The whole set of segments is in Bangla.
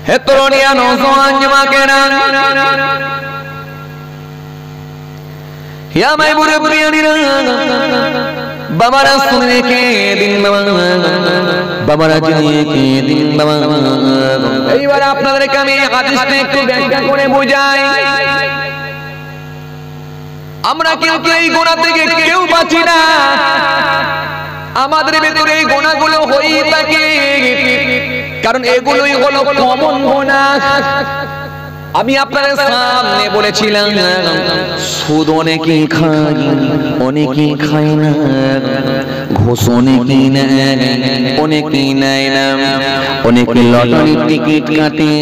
হে তরুণিয়া নওজওয়ান যুবকেরা, ইয়া মাই মুরব্বিয়ানিরা, বাবারা শুনে রেখে দিন বাবা, বাবারা জেনে রেখে দিন বাবা। এইবার আপনাদেরকে আমি হাদিসটা একটু ব্যাখ্যা করে বোঝাই। আমরা কিন্তু এই গুনাহ থেকে কেউ বাঁচি না, আমাদের ভেতরে এই গুনাহগুলো হয়েই থাকে, কারণ এগুলোই হলো কমন গুনাহ। আমি আপনাদের সামনে বলেছিলাম সুদ অনেকেই খায়, অনেকেই খায় না, ঘুষ অনেকেই নেয়, অনেকেই নেয় না, অনেকে লটারির টিকিট কাটে,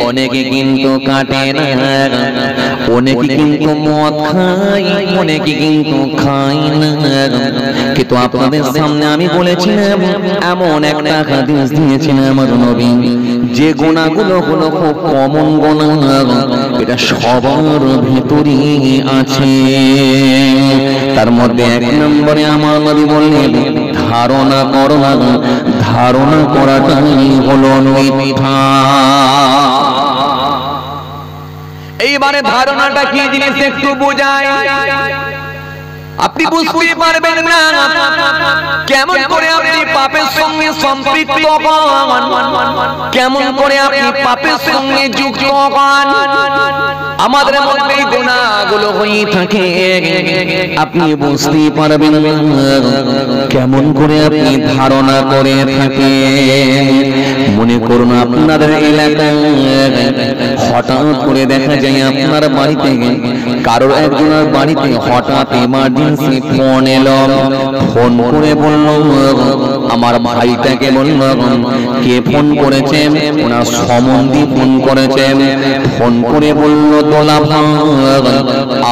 অনেকে কিন্তু কাটে না, অনেকে কিন্তু মদ খায়, অনেকে কিন্তু খায় না। কিন্তু আপনাদের সামনে আমি বলেছিলাম, এমন একটা হাদিস দিয়েছিলাম আমার নবী, যে গুনাহগুলো হলো খুব কমন গুনাহ, এটা সবার ভিতরেই আছে। তার মধ্যে এক নম্বরে আমার নবী বললেন, ধারণা করো না, ধারণা করাটাই হলো মিথ্যা। এইবারে ধারণাটা কি জিনিস একটু বোঝাই। আপনি বুঝতে পারবেন না কেমন করে আপনি পাপের সঙ্গে সম্পৃক্ত হন, কেমন করে আপনি পাপের সঙ্গে যুক্ত হন। আমাদের মধ্যে গুনাহগুলো হয়ে থাকে, আপনি বুঝতে পারবেন না কেমন করে আপনি ধারণা করে থাকেন। মনে করুন আপনাদের এলাকায় হঠাৎ করে দেখা যায় আপনার বাড়িতে কারোর একজনের বাড়িতে হঠাৎ ইমার্জেন্সি ফোন এলো, ফোন করে বলল, আমার ভাইটাকে বলল, কে ফোন করেছে, ওনার সম্বন্ধী ফোন করেছে, ফোন করে বলল, দোলা ভাই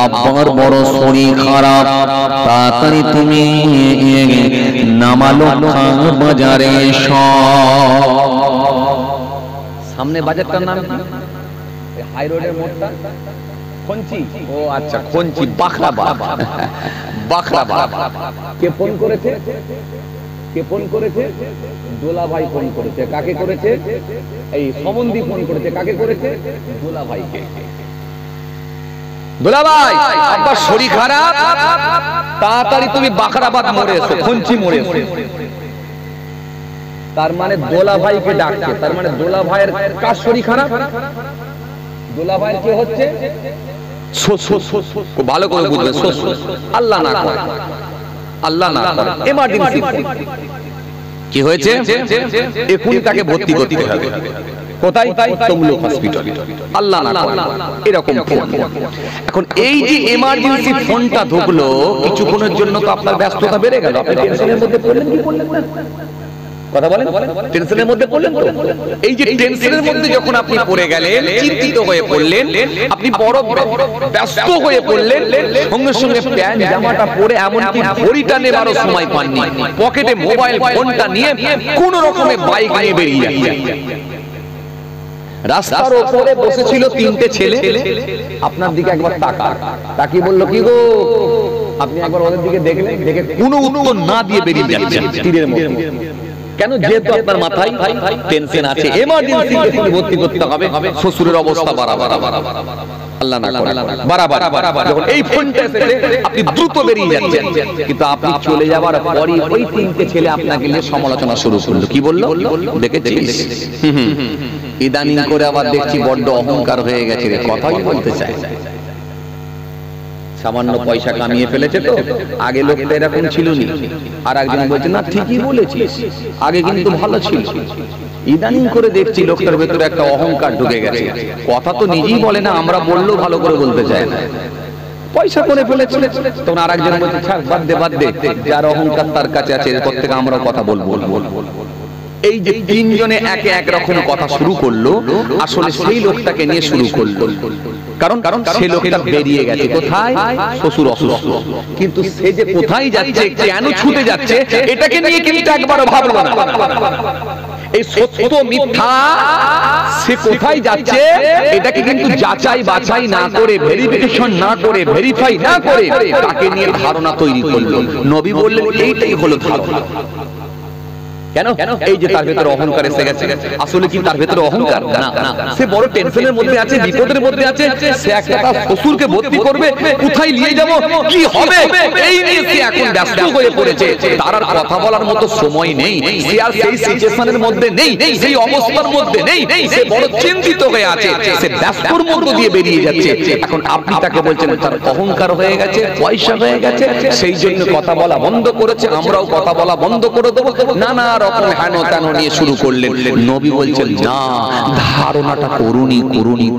আব্বার বড় শরীর খারাপ, তাড়াতাড়ি তুমি নামালো বাজারে এসো। সামনে বাজারটার নাম হাই রোডের মোড়টা খঞ্চি, ও আচ্ছা খঞ্চি, বাখরাবাদ, বাখরাবাদ। কে ফোন করেছে, কে ফোন করেছে? দোলা ভাই ফোন করেছে। কাকে করেছে? এই সম্বন্ধী ফোন করেছে। কাকে করেছে? দোলা ভাইকে। দোলা ভাই আব্বার শরীর খারাপ, তাড়াতাড়ি তুমি বাখরাবাদ মোড়ে এসো, খঞ্চি মোড়ে এসো। তার মানে দোলা ভাইকে ডাকছে, তার মানে দোলা ভাইয়ের কার শরীর খারাপ? দোলা ভাইয়ের কি হচ্ছে? ভালো করে বুঝবেন, আল্লাহ না করে, আল্লাহ না করে এমার্জেন্সি কি হয়েছে, এখনই তাকে ভর্তি করতে হবে। কোথায়? তমলুক হসপিটালে। আল্লাহ না করে এরকম ফোন। এখন এই যে এমার্জেন্সি ফোনটা ঢুকলো, কিছুক্ষণের জন্য তো আপনার ব্যস্ততা বেড়ে গেল, আপনি টেনশনের মধ্যে পড়লেন কি পড়লেন না? কথা বলেন, টেনশনের মধ্যে পড়লেন। এই যে টেনশনের মধ্যে যখন আপনি পড়ে গেলেন, চিন্তিত হয়ে পড়লেন, আপনি বড় ব্যস্ত হয়ে পড়লেন, সঙ্গে সঙ্গে প্যান্ট জামাটা পরে এমনকি ঘড়িটা নেবারও সময় পাননি, পকেটে মোবাইল ফোনটা নিয়ে কোন রকমে বাইক নিয়ে বেরিয়ে যাচ্ছেন। রাস্তার উপরে বসেছিল তিনটে ছেলে, আপনার দিকে একবার তাকিয়ে বলল, কি গো? আপনি একবার ওদের দিকে দেখলেন, দেখে কোনো উত্তর না দিয়ে বেরিয়ে যাচ্ছেন তীরের মতো। কেন? যেহেতু আপনার মাথায় টেনশন আছে, এমার্জেন্সি এখানে ভর্তি করতে হবে, শ্বশুরের অবস্থা বাড়াবার, আল্লাহ না করে বাড়াবার। যখন এই ফোনটা এসেছে আপনি দ্রুত বেরিয়ে যাচ্ছেন, কিন্তু আপনি চলে যাবার পরই ওই তিনটে ছেলে আপনাকে নিয়ে সমালোচনা শুরু করলো। কি বললো? দেখেছিস ইদানিং করে আবার দেখছি বড্ড অহংকার হয়ে গেছে রে, কথাই বলতে চায়, সামান্য পয়সা কামিয়ে ফেলেছে তো, আগে লোকটা এরকম ছিল না। আর একজন বলছে, না ঠিকই বলেছিস, আগে কিন্তু ভালো ছিল। ইদানিং করে দেখছি লোকটার ভেতরে একটা অহংকার ঢুকে গেছে, কথা তো নিজেই বলে না, আমরা বললেও ভালো করে বলতে চায় না, পয়সা করে ফেলেছে। তখন আর একজন বলছে, ছাড়, বাদ দে, যার অহংকার তার কাছে আছে, এরপর থেকে আমরাও কথা বলবো। এই যে তিনজনে একে এক রকম কথা শুরু করলো, আসলে সেই লোকটাকে নিয়ে শুরু করলো। কারণ সেই লোকটা বেরিয়ে গেছে কোথায়? শ্বশুর অসুস্থ। কিন্তু সে যে কোথায় যাচ্ছে, কেন ছুটে যাচ্ছে, এটাকে নিয়ে কিন্তু একবারও ভাবলো না। এই সত্য মিথ্যা, সে কোথায় যাচ্ছে এটাকে কিন্তু যাচাই বাছাই না করে, ভেরিফিকেশন না করে, ভেরিফাই না করে তাকে নিয়ে ধারণা তৈরি করলো। নবী বললেন এইটাই হলো ধারণা। কেন? এই যে তার ভেতরে অহংকার এসে গেছে। আসলে কি তার ভেতরে অহংকার? না, সে বড় টেনশনের মধ্যে আছে, বিপদের মধ্যে আছে। সে একটা তার শ্বশুরকে ভর্তি করবে, কোথায় নিয়ে যাব, কি হবে, এই নিয়ে সে এখন ব্যস্ত হয়ে পড়েছে। তার আর কথা বলার মতো সময় নেই, সে আর সেই সিচুয়েশনের মধ্যে নেই, সেই অবস্থার মধ্যে নেই। সে বড় চিন্তিত হয়ে আছে, সে ব্যস্তর মধ্যে দিয়ে বেরিয়ে যাচ্ছে। এখন আপনি তাকে বলছেন তার অহংকার হয়ে গেছে, পয়সা হয়ে গেছে, সেই জন্য কথা বলা বন্ধ করেছে, আমরাও কথা বলা বন্ধ করে দেবো, নানা রকম হেন তেন নিয়ে শুরু করলেন। নবী বলছেন না, ধারণাটা করুনি,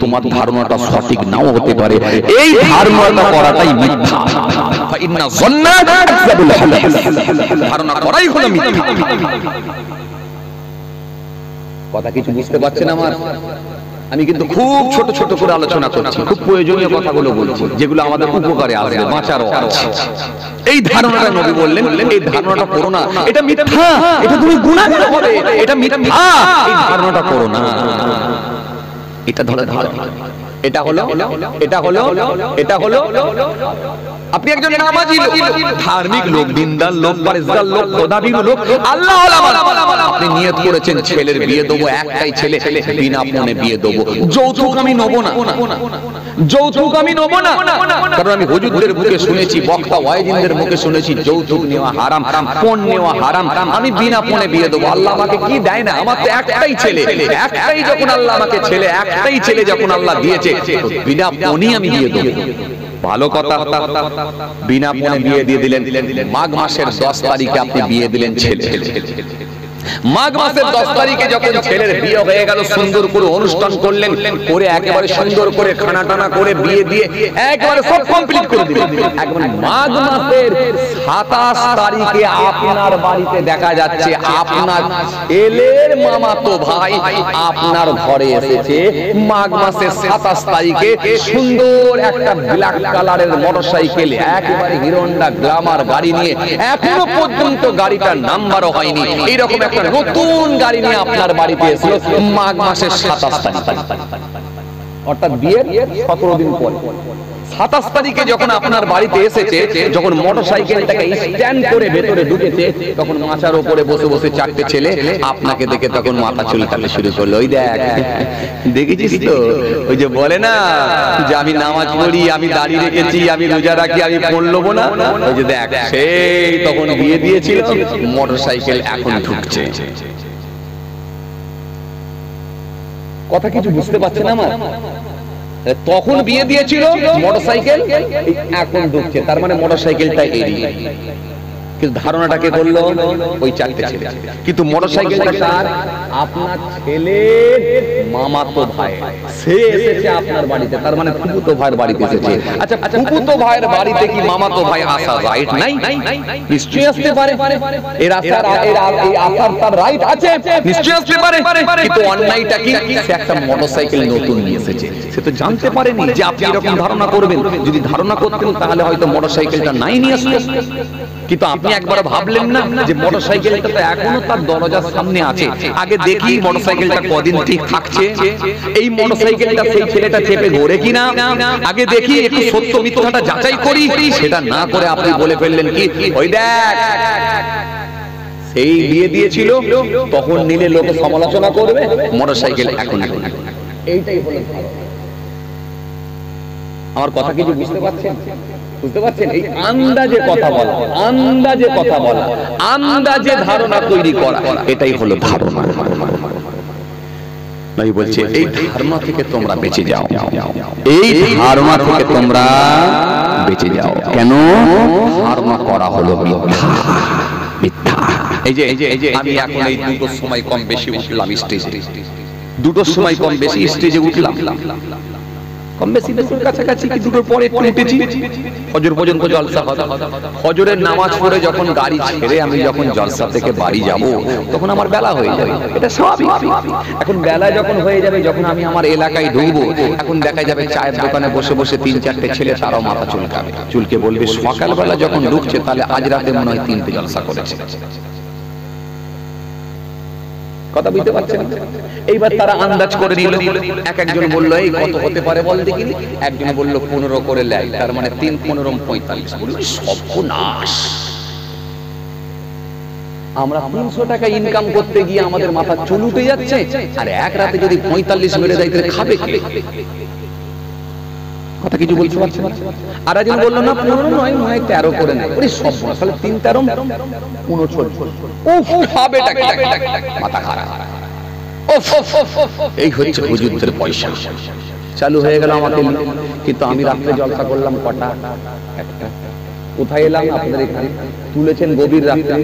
তোমার ধারণাটা সঠিক নাও হতে পারে, এই ধারণাটা করাটাই মিথ্যা। ধারণা করাই হলো মিথ্যা। কথা কিছু বুঝতে পারছেন আমার? আমি কিন্তু খুব ছোট ছোট করে আলোচনা করছি, খুব প্রয়োজনীয় কথাগুলো বলছি, যেগুলো আমাদের উপকারে আসবে, বাঁচারও আছে। এই ধারণাটা নবী বললেন, এই ধারণাটা করো না, এটা মিথ্যা, এটা তুমি গুনাহগার হবে, এটা মিথ্যা, এই ধারণাটা করো না। এটা ধরে এটা হলো আপনি একজন নামাজি লোক, ধার্মিক লোক, দিনদার লোক, পরেশগার লোক, খোদাভীরু লোক, আল্লাহ আপনি নিয়ত করেছেন ছেলের বিয়ে দেবো, একটাই ছেলে, বিনা পণে বিয়ে দেবো, যৌতুক আমি নেবো না, যৌতুক আমি নেবো না। কারণ আমি হুজুরদের মুখে শুনেছি, বক্তা ওয়াইজিনদের মুখে শুনেছি যৌতুক নেওয়া হারাম, পণ নেওয়া হারাম, আমি বিনা পণে বিয়ে দেবো। আল্লাহ আমাকে কি দেয় না, আমার তো একটাই ছেলে, একটাই যখন আল্লাহ আমাকে ছেলে, একটাই ছেলে যখন আল্লাহ দিয়েছে, বিনা পণেই আমি বিয়ে দেবো। ভালো কথা, বিনা পণে বিয়ে দিয়ে দিলেন। মাঘ মাসের 10 তারিখে আপনি বিয়ে দিলেন ছেলে। মাঘ মাসের 10 তারিখে যখন ছেলের বিয়ে হয়ে গেল, সুন্দর করে অনুষ্ঠান করলেন, করে একেবারে সুন্দর করে খানা টানা করে বিয়ে দিয়ে একেবারে সব কমপ্লিট করে দিলেন। একবার মাঘ মাসের 27 তারিখে আপনার বাড়িতে দেখা যাচ্ছে আপনার ছেলের মামাতো ভাই আপনার ঘরে এসেছে। মাঘ মাসের 27 তারিখে সুন্দর একটা ব্ল্যাক কালারের মোটরসাইকেল, একেবারে হিরোহন্ডা গ্ল্যামার গাড়ি নিয়ে, এখনো পর্যন্ত গাড়িটার নাম্বারও হয়নি, এইরকম একটা নতুন গাড়ি নিয়ে আপনার বাড়িতে এসেছিল মাঘ মাসের 27 তারিখ, অর্থাৎ বিয়ের 17 দিন পর। 27 তারিখে যখন আপনার বাড়িতে এসেছে, যখন মোটরসাইকেলটাকে স্ট্যান্ড করে ভেতরে ঢুকেছে, তখন মাচার উপরে বসে বসে 4টে ছেলে আপনাকে দেখে তখন মাথা চুলকাতে শুরু করলো। ওই দেখ, দেখেছিস তো, ওই যে বলে না যে আমি নামাজ পড়ি, আমি দাড়ি রেখেছি, আমি রোজা রাখি, আমি পড়লব না, ওই যে দেখ, সেই তখন বিয়ে দিয়েছিল, মোটরসাইকেল এখন ঢুকছে। কথা কিছু বুঝতে পারছেন আমার? তখন বিয়ে দিয়েছিল মোটরসাইকেল, এখন ঢুকছে, তার মানে মোটরসাইকেলটা এড়িয়ে। কিন্তু ধারণাটাকে করলো ওই 4টে ছেলে, কিন্তু মোটরসাইকেলটা কার? আপনার ছেলের মামাতো ভাই, সে এসেছে আপনার বাড়িতে, তার মানে ফুফুতো ভাইয়ের বাড়িতে এসেছে। আচ্ছা, ফুফুতো ভাইয়ের বাড়িতে কি মামাতো ভাই আসা রাইট নাই? নিশ্চয়ই আসতে পারে, এর আসার এই আসার তার রাইট আছে, নিশ্চয়ই আসতে পারে। কিন্তু অন্যায়টা কি? সে একটা মোটরসাইকেল নতুন নিয়ে এসেছে, সে তো জানতে পারেনি যে আপনি এরকম ধারণা করবেন। যদি ধারণা করতেন তাহলে হয়তো মোটরসাইকেলটা নাই নিয়ে আসতো। কিন্তু আপনি একবার ভাবলেন না যে মোটরসাইকেলটা তো এখনো তার দরজার সামনে আছে, আগে দেখি মোটরসাইকেলটা কদিন ঠিক থাকছে, এই মোটরসাইকেলটা সেই ছেলেটা চেপে ঘোরে কিনা, আগে দেখি, একটু সত্য মিথ্যাটা যাচাই করি। সেটা না করে আপনি বলে ফেললেন কি, ওই দেখ, সেই বিয়ে দিয়েছিল, তখন নিলে লোকে সমালোচনা করবে, মোটরসাইকেল এখন। এইটাই হলো আমার কথা। কিছু বুঝতে পারছেন? বুঝতে পারছেন? এই আন্দাজে কথা বলা, আন্দাজে কথা বলা, আন্দাজে ধারণা তৈরি করা, এটাই হলো ধারণা। নবী বলছে এই ধারণা থেকে তোমরা বেঁচে যাও, এই ধারণা থেকে তোমরা বেঁচে যাও। কেন? ধারণা করা হলো মিথ্যা, মিথ্যা। এই যে আমি এখন এই 2টোর সময় কম বেশি উঠলাম স্টেজে, 2টোর সময় কম বেশি স্টেজে উঠলাম, কম বেশি দুটোর কাছাকাছি কি 2টোর পরে একটু উঠেছি। ফজর পর্যন্ত জলসা হবে, ফজরের নামাজ পড়ে যখন গাড়ি ছেড়ে আমি যখন জলসা থেকে বাড়ি যাব, তখন আমার বেলা হয়ে যাবে, এটা স্বাভাবিক। এখন বেলা যখন হয়ে যাবে, যখন আমি আমার এলাকায় ঢুকবো, এখন দেখা যাবে চায়ের দোকানে বসে বসে 3-4টে ছেলে, তারাও মাথা চুলকাবে, চুলকে বলবে সকালবেলা যখন ঢুকছে তাহলে আজ রাতে মনে হয় 3টে জলসা করেছে। কথা বুঝতে পারছেন? এইবার তারা আন্দাজ করে নিল, একজন বলল এই কত হতে পারে বল দেখিনি, একজন বলল 15 করে লাই, তার মানে 3 15 45। বলল সর্বনাশ, আমরা 300 টাকা ইনকাম করতে গিয়ে আমাদের মাথা চুল উঠে যাচ্ছে, আর এক রাতে যদি 45 মেরে দেয় তাহলে খাবে কে? কথা কিছু বলতে পারছেন? আর একজন বললো না 15 নয়, 13 করে নেয়। ওরে সব তাহলে 3 13 39। উফ, খাবেটা কি? মাথা খারাপ। এই হচ্ছে হুজুরদের পয়সা। চালু হয়ে গেল আমাকে, কিন্তু আমি রাত্রে জলসা করলাম কটা? একটা। কোথায় এলাম? আপনাদের এখানে তুলেছেন গভীর রাত্রে।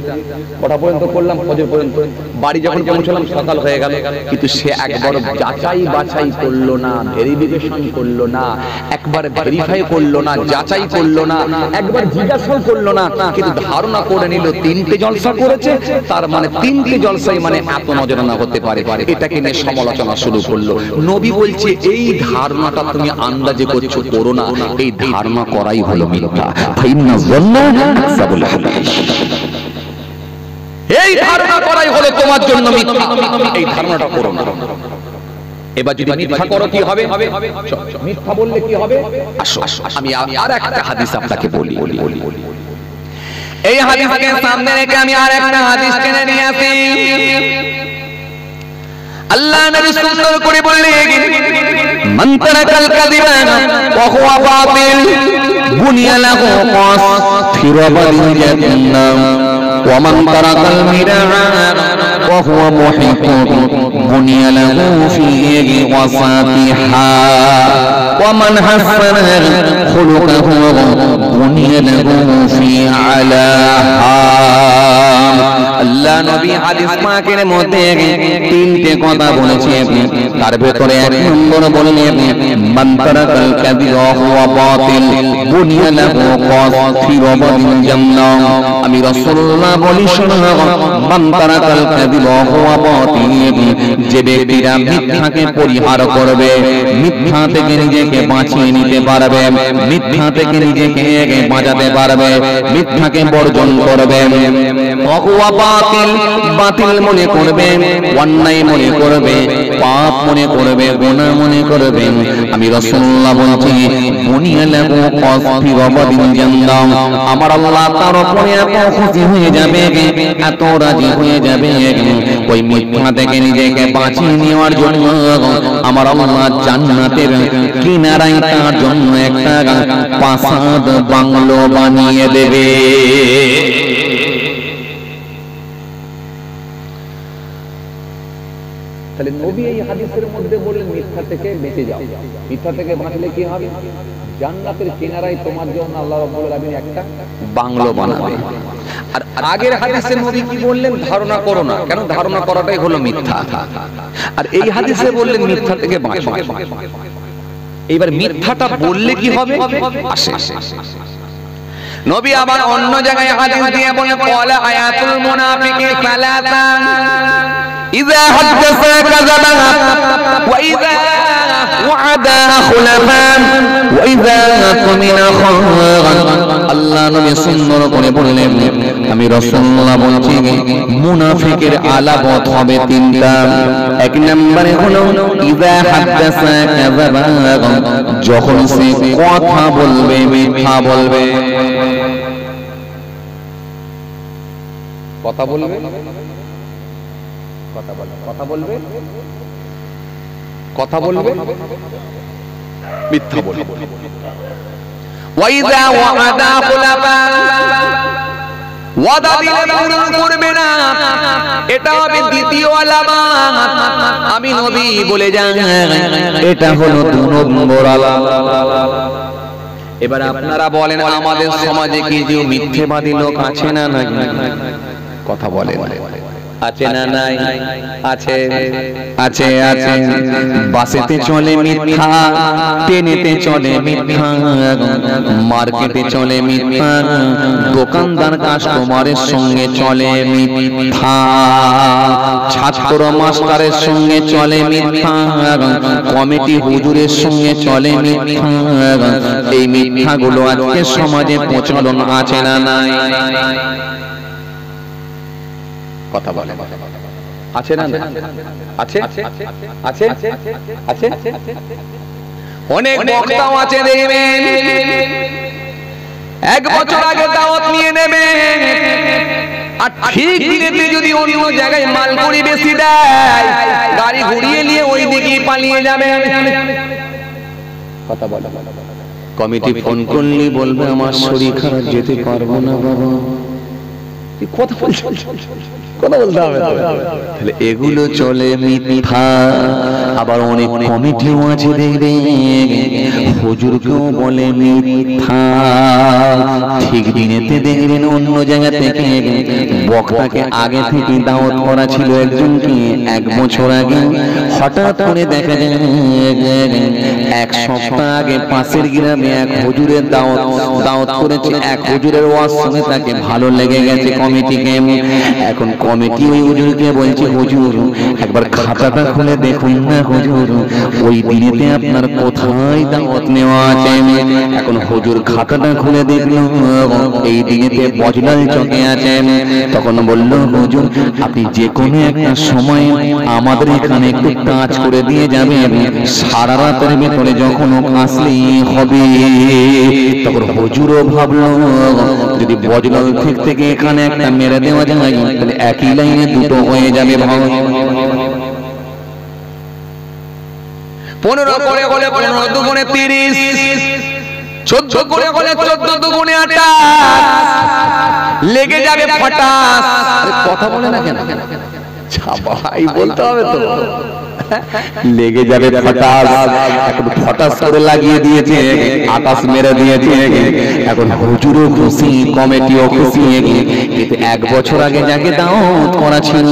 কটা পর্যন্ত করলাম? ফজর পর্যন্ত। বাড়ি যখন পৌঁছলাম সকাল হয়ে গেল, কিন্তু সে একবার যাচাই বাছাই করলো না, ভেরিফিকেশন করলো না, একবার ভেরিফাই করলো না, যাচাই করলো না, একবার জিজ্ঞাসাও করলো না, কিন্তু ধারণা করে নিল 3টে জলসা করেছে, তার মানে 3টে জলসাই মানে এত নজরানা হতে পারে। এটাকে নিয়ে সমালোচনা শুরু করলো। নবী বলছে এই ধারণাটা তুমি আন্দাজে করছো, করো না। এই ধারণা করাই হলো মিথ্যা। এই ধারণা করাই হলো তোমার জন্য মিথ্যা। এই ধারণাটা করো না। এবার যদি মিথ্যা করো কি হবে? মিথ্যা বললে কি হবে? আসো আমি আর একটা হাদিস আপনাকে বলি। এই হাদিসকে সামনে রেখে আমি আর একটা হাদিস টেনে নিয়ে আসি। আল্লাহ নবী সুন্দর করে বললেন, মান তারাকাল কাযিবা ওয়া হুয়া বাতিল বুনিয়া লাহু ফি রাবাদিল জান্নাহ ওয়া মান তারাকাল মিরা ওয়া হুয়া মুহিত বুনিয়া লাহু ফি ওয়াসাতিহা ওয়া মান হাসানা খুলুকাহু বুনিয়া লাহু ফি আলাহা। আল্লাহ নবী হাদিস পাকের মধ্যে 3টে কথা বলেছেন, তার ভেতরে 1 নম্বর বললেন মান তারাকাল কাযিবা ওয়া হুয়া বাতিল বুনিয়া লাহু ফি রাবাদিল জান্নাহ। আমি রাসূলুল্লাহ বলি শোনো, মান তারাকাল কাযিবা ওয়া হুয়া বাতিল, যে ব্যক্তিরা মিথ্যাকে পরিহার করবে, মিথ্যা থেকে নিজেকে বাঁচিয়ে নিতে পারবে, মিথ্যা থেকে নিজেকে বাঁচাতে পারবে, মিথ্যাকে বর্জন করবে, ওয়া হুয়া বাতিল, বাতিল মনে করবে, অন্যায় মনে করবে, পাপ মনে করবে, গুনাহ মনে করবে, আমি রাসূলুল্লাহ বলছি বুনিয়া লাহু ফি রাবাদিল জান্নাহ, আমার আল্লাহ তার উপরে এত খুশি হয়ে যাবে, এত রাজি হয়ে যাবে, ওই মিথ্যা থেকে নিজেকে বাঁচিয়ে নেওয়ার জন্য আমার আল্লাহ জান্নাতের কিনারায় তার জন্য একটা প্রাসাদ বাংলো বানিয়ে দেবে। তাহলে নবী এই হাদিসের মধ্যে বললেন মিথ্যা থেকে বেঁচে যাও। মিথ্যা থেকে বাঁচলে কি হবে? জান্নাতের কিনারায় তোমার জন্য আল্লাহ রাব্বুল আলামিন একটা বাংলো বানাবে। আর আগের হাদিসে নবী কি বললেন? ধারণা করো না। কেন? ধারণা করাটাই হলো মিথ্যা। আর এই হাদিসে বললেন মিথ্যা থেকে বাঁচো। এবার মিথ্যাটা বললে কি হবে? আসে নবী আবার অন্য জায়গায় হাদিস দিয়ে বলেন ক্বালা আয়াতুল মুনাফিকি সালাসা ইযা হাদাসা কাযাবা ওয়া ইযা ওয়া'দা খুলাফা ওয়া ইযা তুমিনা খান। আল্লাহ নবী সুন্দর করে বললেন, আমি রাসূলুল্লাহ বলছি মুনাফিকের আলামত হবে 3টা। 1 নম্বরে হলো ইযা হাদাসা কাযাবা, যখন সে কথা বলবে মিথ্যা বলবে। কথা বলবে, কথা বলবে, মিথ্যা বলবে। ওয়াইদা ওয়াদা খুলাফা, ওয়াদা দিলে পূরণ করবে না, এটা হবে দ্বিতীয় আলামত। আমি নবী বলে যান এটা হলো 2 নম্বর আলামত। এবার আপনারা বলেন আমাদের সমাজে কি যে মিথ্যেবাদী লোক আছে না নাই? কথা বলেন আছে না নাই? আছে আছে আছে। বাসেতে চলে মিথ্যা, ট্রেনেতে চলে মিথ্যা, মার্কেটে চলে মিথ্যা, দোকানদার কাস্টমারের সঙ্গে চলে মিথ্যা, ছাত্র মাস্টারের সঙ্গে চলে মিথ্যা, কমিটি হুজুরের সঙ্গে চলে মিথ্যা। এই মিথ্যাগুলো আজকে সমাজে প্রচলন আছে না নাই? কথা বলে আছে না? আছে আছে আছে। অনেক বক্তাও আছে দেখবেন 1 বছর আগে দাওয়াত নিয়ে নেবে, আর ঠিক দিনেতে যদি অন্য জায়গায় মালগুড়ি বেশি দেয়, গাড়ি ঘুরিয়ে নিয়ে ওই দিকে পালিয়ে যাবে। কথা বলো, কমিটি ফোন করলি বলবে আমার শরীর খারাপ, যেতে পারবো না বাবা। কথা বলতে হবে। তাহলে এগুলো চলে মিথ্যা। আবার অনেক কমিটিও আছে দেখবে হুজুরকেও বলে মিথ্যা। ঠিক দিনেতে দেখবেন অন্য জায়গা থেকে বক্তাকে আগে থেকে দাওয়াত করা ছিল একজনকে 1 বছর আগে, হঠাৎ করে দেখা যায় 1 সপ্তাহ আগে পাশের গ্রামে এক হুজুরের দাওয়াত করেছে। এক হুজুরের ওয়াজ শুনে তাকে ভালো লেগে গেছে কমিটিকে। এখন কমিটি ওই হুজুরকে বলছে, হুজুর একবার খাতাটা খুলে দেখুন না হুজুর, ওই দিনেতে আপনার কোথায় দাওয়াত নেওয়া আছে। এখন হুজুর খাতাটা খুলে দেখলো এই দিনেতে বজলাল চকে আছেন। তখন বলল, হুজুর আপনি যে কোনো একটা সময় আমাদের এখানে একটু কাজ করে দিয়ে যাবেন, সারা রাতের ভেতরে যখন আসলেই হবে। তখন হুজুরও ভাবলো যদি বজলাল থেকে এখানে একটা মেরে দেওয়া যায় তাহলে একই লাইনে দুটো হয়ে যাবে। ভাই 15 করে হলে 15 দুগুণে 30, 14 করে হলে 14 দুগুণে 28, লেগে যাবে ফটাস। কথা বলে না কেন ভাই, বলতে হবে তো, লেগে যাবে ফটাস। এখন ফটাস করে লাগিয়ে দিয়েছে, 28 মেরে দিয়েছে। এখন হুজুরও খুশি, কমিটিও খুশি। কিন্তু 1 বছর আগে যাকে দাওয়াত করা ছিল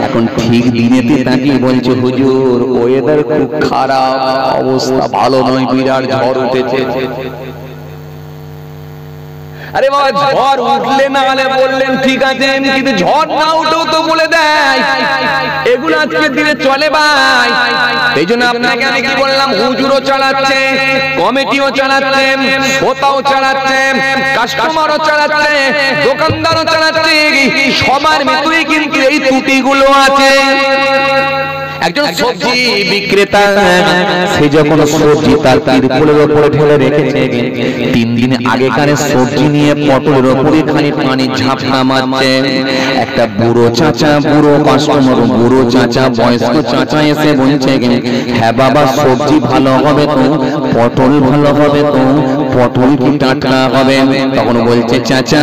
এখন ঠিক দিনেতে তাকে বলছে, হুজুর ওয়েদার খুব খারাপ, অবস্থা ভালো নয়, বিরাট ঝড় উঠেছে। আরে বাবা ঝড় উঠলে না হলে বললেন ঠিক আছে, কিন্তু ঝড় না উঠেও তো বলে দেয়। এগুলো আজকের দিনে চলে ভাই। এই জন্য আপনাকে আমি কি বললাম, হুজুরও চালাচ্ছে, কমিটিও চালাচ্ছে, শ্রোতাও চালাচ্ছে, কাস্টমারও চালাচ্ছে, দোকানদারও চালাচ্ছে, সবার ভিতরেই কিন্তু এই ত্রুটিগুলো আছে। একজন সবজি বিক্রেতা, সে যখন সবজি তার তিরপলের উপরে ঢেলে রেখেছে, 3 দিন আগেকার সবজি নিয়ে পটলের উপরে খালি পানি ঝাপটা মারছে। একটা বুড়ো চাচা, বুড়ো কাস্টমার, বুড়ো চাচা, বয়স্ক চাচা এসে বলছে, হ্যাঁ বাবা সবজি ভালো হবে তো, পটল ভালো হবে তো, পটল কি টাটকা হবে? তখন বলছে, চাচা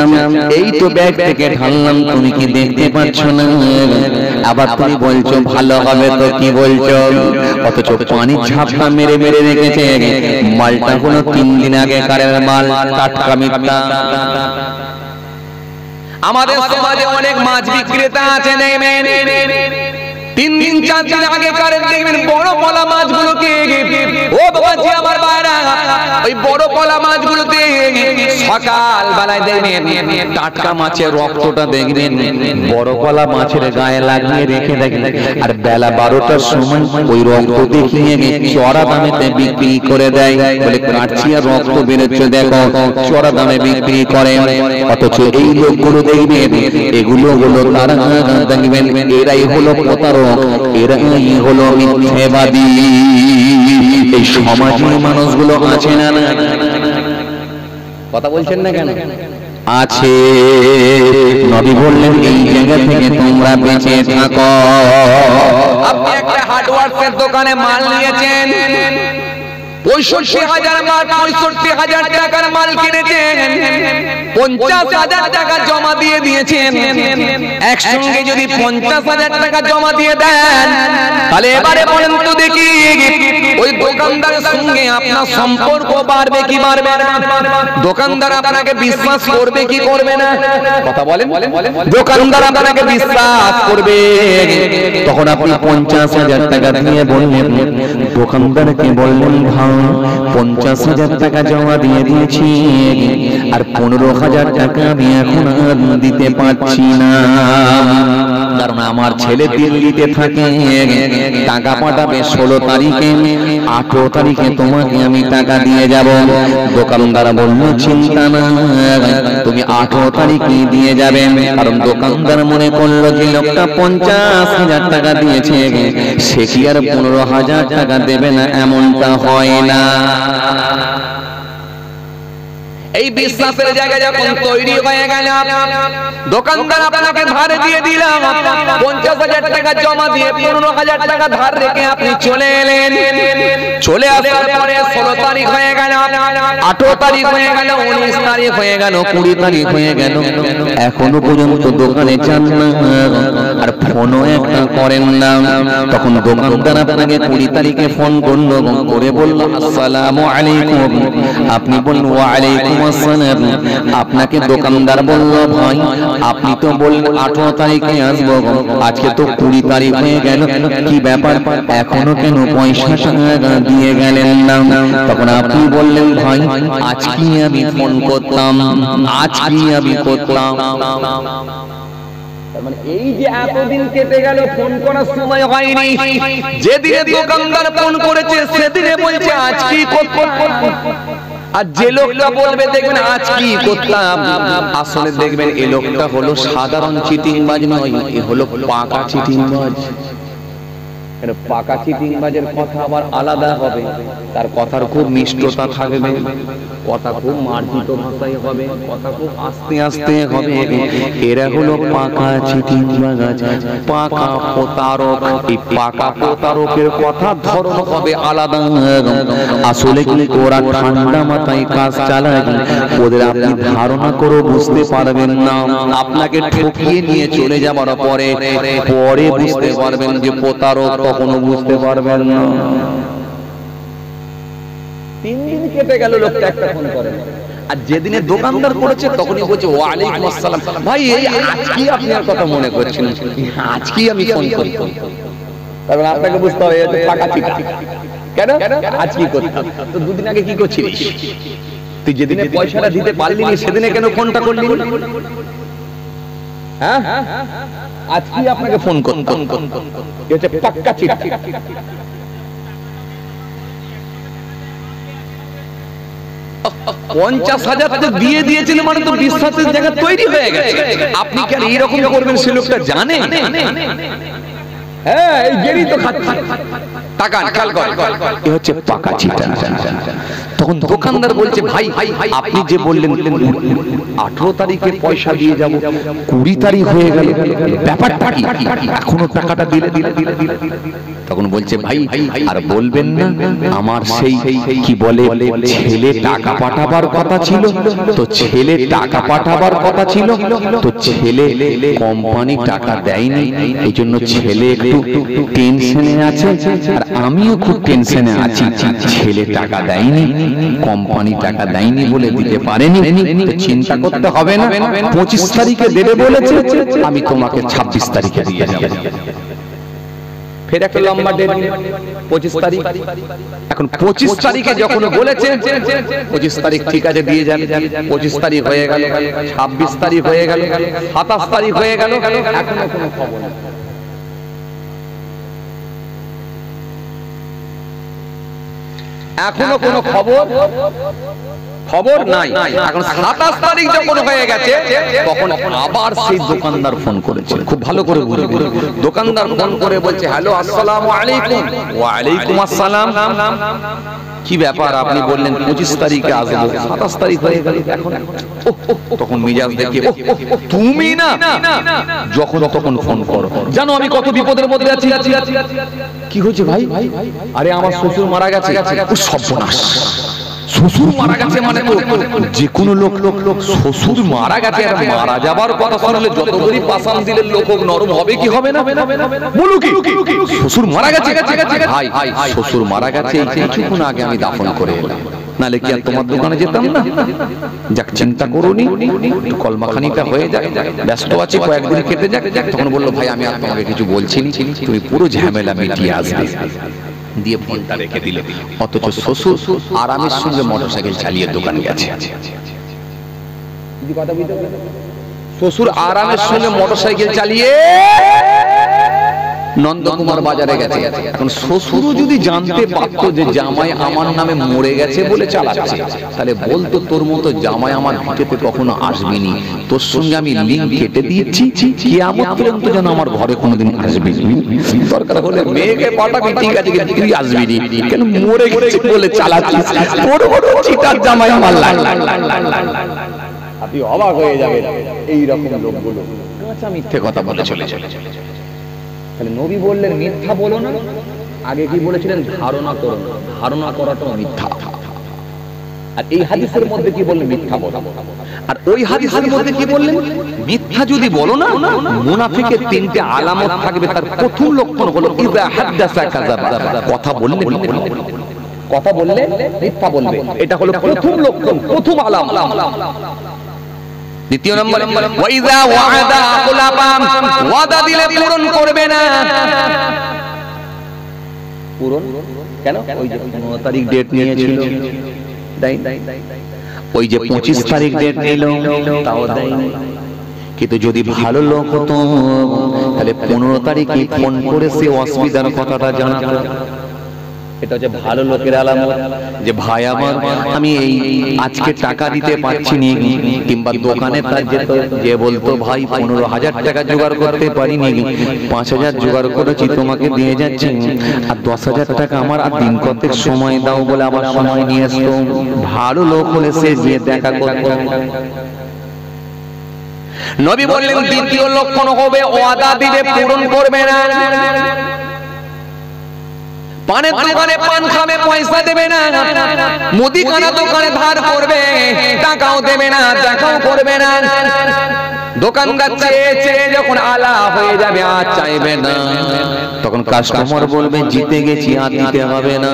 এই তো ব্যাগ থেকে ঢাললাম, তুমি কি দেখতে পাচ্ছ না? আবার তুমি বলছো ভালো হবে তো, কি বলছো? অথচ পানি ঝাপটা মেরে মেরে রেখেছে। মালটা হলো 3 দিন আগে কারের মাল, টাটকা মিথ্যা। আমাদের সমাজে অনেক মাছ বিক্রেতা আছে, 3 দিন 4 দিন আগে কারের দেখবেন বড় পলা মাছগুলোকে, ও বাবাজি আমার বাইরা, ওই বড় পলা মাছগুলোতে সকাল বেলায় দেখবেন টাটকা মাছের রক্তটা দেখবেন বড় পলা মাছের গায়ে লাগিয়ে রেখে দেখবেন, আর বেলা 12টার সময় ওই রক্ত দেখিয়ে চড়া দামেতে বিক্রি করে দেয়। বলে কাটছি আর রক্ত বেরোচ্ছে, দেখো চড়া দামে বিক্রি করে। অথচ এই লোকগুলো দেখবেন এগুলো হলো তারা দেখবেন এরাই হলো প্রতারক, এরাই হলো মিথ্যাবাদী। এই সমাজে মানুষগুলো আছে না? কথা বলছেন না কেন? আছে। নবী বললেন এই জায়গা থেকে তোমরা বেঁচে থাকো। আপনি একটা হার্ডওয়্যারের দোকানে মাল নিয়েছেন, 65,000 মাল, 65,000 টাকার মাল কিনেছেন, 50,000 টাকা জমা দিয়ে দিয়েছেন। একসঙ্গে যদি 50,000 টাকা জমা দিয়ে দেন, তাহলে এবারে বলেন তো দেখি ওই দোকানদারের সঙ্গে আপনার সম্পর্ক বাড়বে কি বাড়বে না? দোকানদার আপনাকে বিশ্বাস করবে কি করবে না? কথা বলেন। দোকানদার আপনাকে বিশ্বাস করবে। তখন আপনি 50,000 টাকা দিয়ে বললেন, দোকানদারকে বললেন, ভাই 50,000 টাকা জমা দিয়ে দিয়েছি, আর 15,000 টাকা আমি এখন আর দিতে পারছি না, কারণ আমার ছেলে দিল্লিতে থাকে, টাকা পাঠাবে 16 তারিখে, 18 তারিখে তোমাকে আমি টাকা দিয়ে যাব। দোকানদার বলল, চিন্তা না, তুমি 18 তারিখে দিয়ে যাবেন। কারণ দোকানদার মনে করলো যে লোকটা 50,000 টাকা দিয়েছে, সে কি আর 15,000 টাকা দেবে না? এমনটা হয় না। এই বিশ্বাসের জায়গা যখন তৈরি হয়ে গেল, দোকানদার আপনাকে ধার দিয়ে দিলাম, 50,000 টাকা জমা দিয়ে 15,000 টাকা ধার রেখে আপনি চলে এলেন। চলে আসার পরে 16 তারিখ হয়ে গেল, 18 তারিখ হয়ে গেল, 19 তারিখ হয়ে গেল, 20 তারিখ হয়ে গেল, এখনো পর্যন্ত দোকানে যান না আর ফোনও একটা করেন না। তখন দোকানদার আপনাকে 20 তারিখে ফোন করলো, করে বলল আসসালামু আলাইকুম। আপনি বললেন ওয়া আলাইকুম আসসালাম। আপনাকে দোকানদার বলল ভাই আপনি তো বললেন 18 তারিখে আসবো, আজকে তো 20 তারিখ হয়ে গেল, কি ব্যাপার এখনো কেন পয়সা দিয়ে গেলেন না? তখন আপনি বললেন ভাই আজকে আমি ফোন করতাম, আজকে আমি করতাম। মানে এই যে এতদিন কেটে গেল, ফোন করার সময় হয়নি, যেদিনে দোকানদার ফোন করেছে সেদিনে বলছে আজ কি করতাম। আর যে লোকটা বলবে দেখবেন আজ কি করতাম, আসলে দেখবেন এই লোকটা হলো সাধারণ চিটিংবাজ নয়, এ হলো পাকা চিটিংবাজ। পাকা চিটিংবাজের কথা আবার আলাদা হবে, তার কথার খুব মিষ্টতা থাকবে, কথা খুব মার্জিত ভাষায় হবে, কথা খুব আস্তে আস্তে হবে। এরা হলো পাকা চিটিংবাজ, পাকা প্রতারক। এই পাকা প্রতারকের কথা ধরন হবে আলাদা। আসলে কিন্তু ওরা ঠান্ডা মাথায় কাজ চালায়, ওদের আপনি ধারণা করে বুঝতে পারবেন না। আপনাকে ঠকিয়ে নিয়ে চলে যাবার পরে পরে বুঝতে পারবেন যে প্রতারক, কখনো বুঝতে পারবেন না। 3 দিন কেটে গেল, লোকটা একটা ফোন করে, আর যেদিনে দোকানদার করেছে তখনই বলছে ওয়া আলাইকুম আসসালাম। ভাই এই আজকে আপনার কথা মনে করছেন, আজকে আমি ফোন করতাম। কারণ আপনাকে বুঝতে হবে এটা টাকা চিটা। কেন আজকে করতাম? তো 2 দিন আগে কি করছিস তুই? যেদিনে পয়সাটা দিতে পারলি না সেদিনে কেন ফোনটা করলি? হ্যাঁ আজকে আপনাকে ফোন করতাম, এটা পাক্কা চিটা। 50,000 তো দিয়ে দিয়েছেন, মানে তো বিশ্বাসের জায়গা তৈরি হয়ে গেছে। আপনি কেন এইরকম করবেন সে লোকটা জানে? হ্যাঁ এই গেরি তো খাচ্ছে টাকা খেয়াল কর, এ হচ্ছে পাকা চিটা। তখন দোকানদার বলছে ভাই আপনি যে বললেন 18 তারিখে পয়সা দিয়ে যাব, 20 তারিখ হয়ে গেল, ব্যাপারটা কি? এখনো টাকাটা দিলে। তখন বলছে ভাই আর বলবেন না, আমার সেই কি বলে ছেলে টাকা পাঠাবার কথা ছিল, তো ছেলে টাকা পাঠাবার কথা ছিল, তো ছেলে কোম্পানি টাকা দেয়নি, এই জন্য ছেলে একটু টেনশনে আছে, আর আমিও খুব টেনশনে আছি। ছেলে টাকা দেয়নি, কোম্পানি টাকা দেয়নি বলে দিতে পারেনি, চিন্তা করতে হবে না, 25 তারিখে দেবে বলেছে, আমি তোমাকে 26 তারিখে দিয়ে যাব। ফের একটা লম্বা ডেট, 25 তারিখ। এখন 25 তারিখে যখন বলেছে 25 তারিখ ঠিক আছে দিয়ে যান, 25 তারিখ হয়ে গেল, 26 তারিখ হয়ে গেল, 27 তারিখ হয়ে গেল, এখনো কোনো খবর নেই। এখনো কোনো খবর নাই। এখন 27 তারিখ যখন হয়ে গেছে তখন আবার সেই দোকানদার ফোন করেছে। খুব ভালো করে বুঝবেন, দোকানদার ফোন করে বলছে হ্যালো আসসালামু আলাইকুম। ওয়া আলাইকুম আসসালাম। কি ব্যাপার আপনি বললেন 25 তারিখে আসবো, 27 তারিখ হয়ে গেল এখন? তখন মিজাজ দেখে তুমি না যখন তখন ফোন করো, জানো আমি কত বিপদের মধ্যে আছি। কি হয়েছে ভাই? আরে আমার শ্বশুর মারা গেছে। সর্বনাশ, শ্বশুর মারা গেছে মানে তো যে কোনো লোক শ্বশুর মারা গেছে, আর মারা যাবার কথা শুনলে যত গরিব পাসাম দিলের লোক নরম হবে কি হবে না? বলো কি শ্বশুর মারা গেছে? ভাই শ্বশুর মারা গেছে, কিছুক্ষণ আগে আমি দাফন করে এলাম, নালে কি আর তোমার দোকানে যেতাম না? যাক চিন্তা করোনি, কলমাখানিটা হয়ে যাক, ব্যস্ত আছি, কয়েকদিন কেটে যাক। তখন বললো ভাই আমি আর তোমাকে কিছু বলছি, তুমি পুরো ঝামেলা মিটিয়ে আসবে, দিয়ে ফোনটা রেখে দিলে। অথচ শ্বশুর আরামের সঙ্গে মোটরসাইকেল চালিয়ে দোকান গেছে। শ্বশুর আরামের সঙ্গে মোটরসাইকেল চালিয়ে, 25 তারিখ হয়ে গেল, 26 তারিখ হয়ে গেল, এখনো কোনো খবর নেই। 25 তারিখ যখন হয়ে গেছে তখন আবার সেই দোকানদার ফোন করেছে। খুব ভালো করে বুঝবেন, দোকানদার ফোন করে বলছে হ্যালো আসসালামু আলাইকুম। ওয়া আলাইকুম আসসালাম। কি ব্যাপার আপনি বললেন 25 তারিখে আসবো, 27 তারিখ হয়ে গেল, 28 তারিখ হয়ে গেল, এখন? শ্বশুর আরামের সঙ্গে মোটরসাইকেল চালিয়ে নন্দকুমার বাজারে গেছে। এখন শ্বশুরও যদি জানতে পারতো যে জামাই আমার নামে মরে গেছে বলে চালাচ্ছে, তাহলে বলতো তোর মতো জামাই আমার ভিটেতে কখনো আসবি নি, তোর সঙ্গে আমি লিঙ্ক কেটে দিচ্ছি, কিয়ামত পর্যন্ত যেন আমার ঘরে কোনোদিন আসবি নি। দরকার হলে মেয়েকে পাঠাবি, ঠিক আছে, কিন্তু তুই আসবি নি, কেন মরে গেছে বলে চালাচ্ছিস। বড় বড় চিটার জামাই আমার লাগে। আপনি অবাক হয়ে যাবেন এইরকম লোকগুলো কাঁচা মিথ্যে কথা বলে চলে চলে। তাহলে নবী বললেন মিথ্যা বলো না, আগে কি বলেছিলেন? ধারণা করো না, ধারণা করাটাও মিথ্যা। আর এই হাদিসের মধ্যে কি বললেন? মিথ্যা বলো। আর ওই হাদিসের মধ্যে কি বললেন? মিথ্যা যদি বলো না, মুনাফিকের তিনটে আলামত থাকবে। তার প্রথম লক্ষণ হলো ইযা হাদাসা কাযাবা, কথা বললে কথা বললে মিথ্যা বলবে, এটা হলো প্রথম লক্ষণ, প্রথম আলামত। দ্বিতীয় নম্বর ওয়াইযা ওয়াদা আখলাফা, ওয়াদা দিলে পূরণ করবে না। পূরণ কেন? ওই যে 15 তারিখ ডেট নিয়েছিল, দেয়। ওই যে 25 তারিখ ডেট নিল, তাও দেয়। কিন্তু যদি ভালো লোক হতো তাহলে 15 তারিখে ফোন করে সে অসুবিধার কথাটা জানাতো। এটা হচ্ছে ভালো লোকের আলামত, যে ভাই আমার আমি এই আজকে টাকা দিতে পারছি না, কিংবা দোকানে তার যেত, যে বলতো ভাই 15,000 টাকা জোগাড় করতে পারিনি, 5,000 জোগাড় করেছি তোমাকে দিয়ে যাচ্ছি, আর 10,000 টাকা আমার আর দিন কতক সময় দাও বলে আবার সময় নিয়ে আসতো। ভালো লোক হলে সে গিয়ে দেখা করতো। নবী বললেন দ্বিতীয় লক্ষণ হবে ওয়াদা দিলে পূরণ করবে না। পানের দোকানে পান খাবে, পয়সা দেবে না। মুদিখানা দোকানে ধার করবে, টাকাও দেবে না, দেখাও করবে না। দোকানদার চেয়ে চেয়ে যখন আলা হয়ে যাবে, আর চাইবে না, তখন কাস্টমার বলবে জিতে গেছি, আর দিতে হবে না।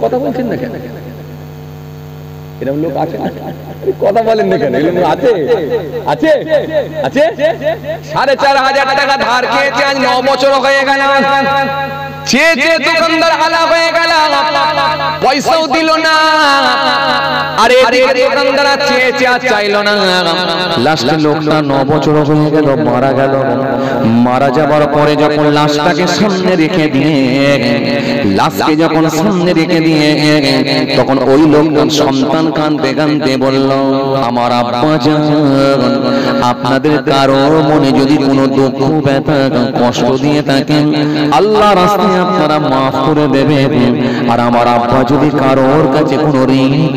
কথা বলছেন না কেন? এরকম লোক আছে না? কথা বলেন না কেন? এরকম আছে আছে আছে। 4,500 টাকা ধার খেয়েছে, আজ 9 বছর হয়ে গেল। চেয়ে চেয়ে দোকানদার আলা হয়ে গেল, পয়সাও দিল না। আর এদিকে দোকানদার চেয়ে চেয়ে আর চাইলো না। লাস্টে লোকটা 9 বছর হয়ে গেল, মারা গেল। মারা যাবার পরে যখন লাশটাকে সামনে রেখে দিয়ে, লাশকে যখন সামনে রেখে দিয়ে, তখন ওই লোকটার সন্তান কাঁদতে কাঁদতে বলল, আমার আব্বা জান, আপনাদের কারো মনে যদি কোনো দুঃখ ব্যথা কষ্ট দিয়ে থাকেন, আল্লাহ রাস্তায় আপনারা মাফ করে দেবেন। আর আমার আব্বা যদি কারোর কাছে কোনো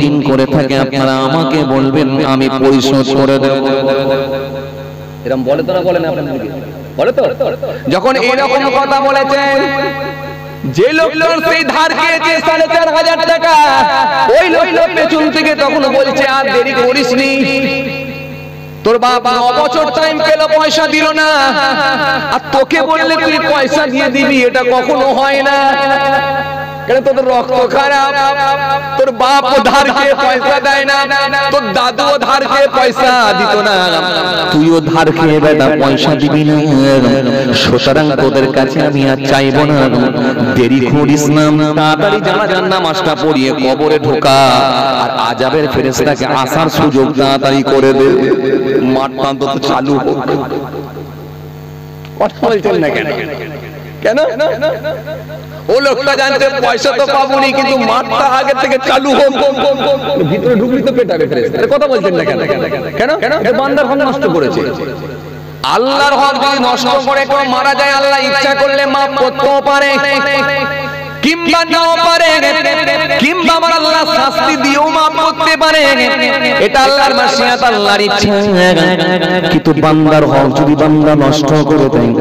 ঋণ করে থাকে, আপনারা আমাকে বলবেন, আমি পরিশোধ করে দেব। এরকম বলে তো না? বলেন আপনাদের বলে তো? যখন এরকম কথা বলেছেন, যে লোকটা সেই ধার খেয়েছে 4,500 টাকা, ওই লোকটা পেছন থেকে তখন বলছে আর দেরি করিসনি, তোর বাপ 9 বছর টাইম পেল, পয়সা দিল না, আর তোকে বললে তুই পয়সা দিয়ে দিবি, এটা কখনো হয় না। কেন? তোর রক্ত খারাপ, তোর বাপ ধার খেয়ে পয়সা দেয় না, তোর দাদুও ধার খেয়ে পয়সা দিত না, তুইও ধার খেয়ে বেটা পয়সা দিবি না। সুতরাং তোদের কাছে আমি আর চাইবো না, দেরি করিস না, তাড়াতাড়ি জানাজার নামাজটা পড়িয়ে কবরে ঢোকা, আর আযাবের ফেরেশতাকে আসার সুযোগ তাড়াতাড়ি করে দে। মাঠটা অন্তত চালু হোক। কথা বলছেন না কেন? কেন? ও লোকটা জানতে পয়সা তো পাবনি, কিন্তু মাঠটা আগে থেকে চালু হোক, ভিতরে ঢুকলি তো পেটাবে ফেরেশতা। কথা বলছেন না কেন? কেন? এটা বান্দার হক নষ্ট করেছে। আল্লাহর হক যদি নষ্ট করে কেউ মারা যায়, আল্লাহ ইচ্ছা করলে মাফ করতেও পারে, কিংবা নাও পারে, কিংবা আমার আল্লাহ শাস্তি দিয়েও মাফ করতে পারে। এটা আল্লাহর মাশিয়াত, আল্লাহর ইচ্ছা। কিন্তু বান্দার হক যদি বান্দা নষ্ট করে দেয়,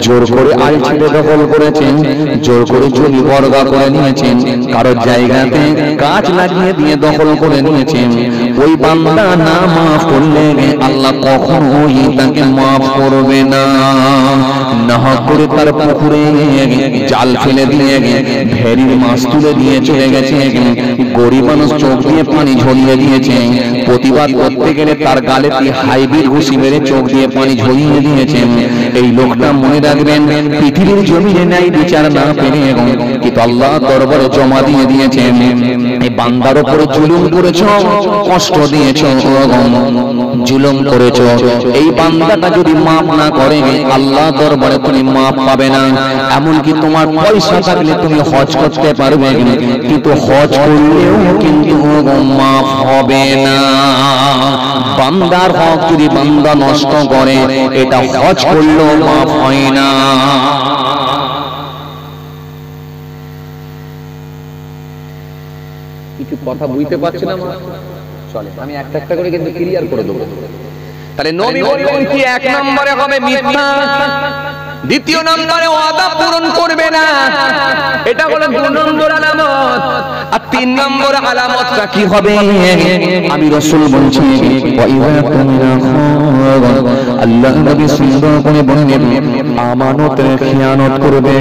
জোর করে আল ছেড়ে দখল করেছেন, জোর করে জমি বর্গা করে নিয়েছেন, কারো জায়গাতে গাছ লাগিয়ে দিয়ে দখল করে নিয়েছেন, ওই বান্দা না মাফ করলে আল্লাহ কখনোই তাকে মাফ করবে না। না করে তার পুকুরে জাল ফেলে দিয়ে ভেরির মাছ তুলে দিয়ে চলে গেছে, গরিব মানুষ চোখ দিয়ে পানি ঝরিয়ে দিয়েছে, প্রতিবাদ করতে গেলে তার গালে হাইব্রিড ঘুষি মেরে চোখ দিয়ে পানি ঝরিয়ে দিয়েছে। এই লোকটা মনে রাখবেন, পৃথিবীর জমিনে নাই বিচার না পেরে, কিন্তু কিন্তু আল্লাহ দরবারে জমা দিয়ে দিয়েছেন এই বান্দার উপরে জুলুম করেছো, কষ্ট দিয়েছো, জুলুম করেছো, এই বান্দাটা যদি মাফ না করে আল্লাহ দরবারে তুমি মাফ পাবে না। এমনকি তোমার পয়সা থাকলে তুমি হজ করতে পারবে, কিন্তু হজ করলেও কিন্তু মাফ হবে না। বান্দার হক যদি বান্দা নষ্ট করে এটা হজ করলেও মাফ হয় না। কিছু কথা বুঝতে পারছি না, চলে আমি একটা একটা করে কিন্তু ক্লিয়ার করে দেবো। তাহলে নবী বললেন কি, এক নম্বরে হবে মিথ্যা, দ্বিতীয় নম্বরে ওয়াদা পূরণ করবে না, এটা হলো 2 নম্বর আলামত। আর 3 নম্বর আলামতটা কি হবে? আমি রাসূল বলছি আল্লাহ নবী সুন্দর করে বলেন আমানতের খিয়ানত করবে,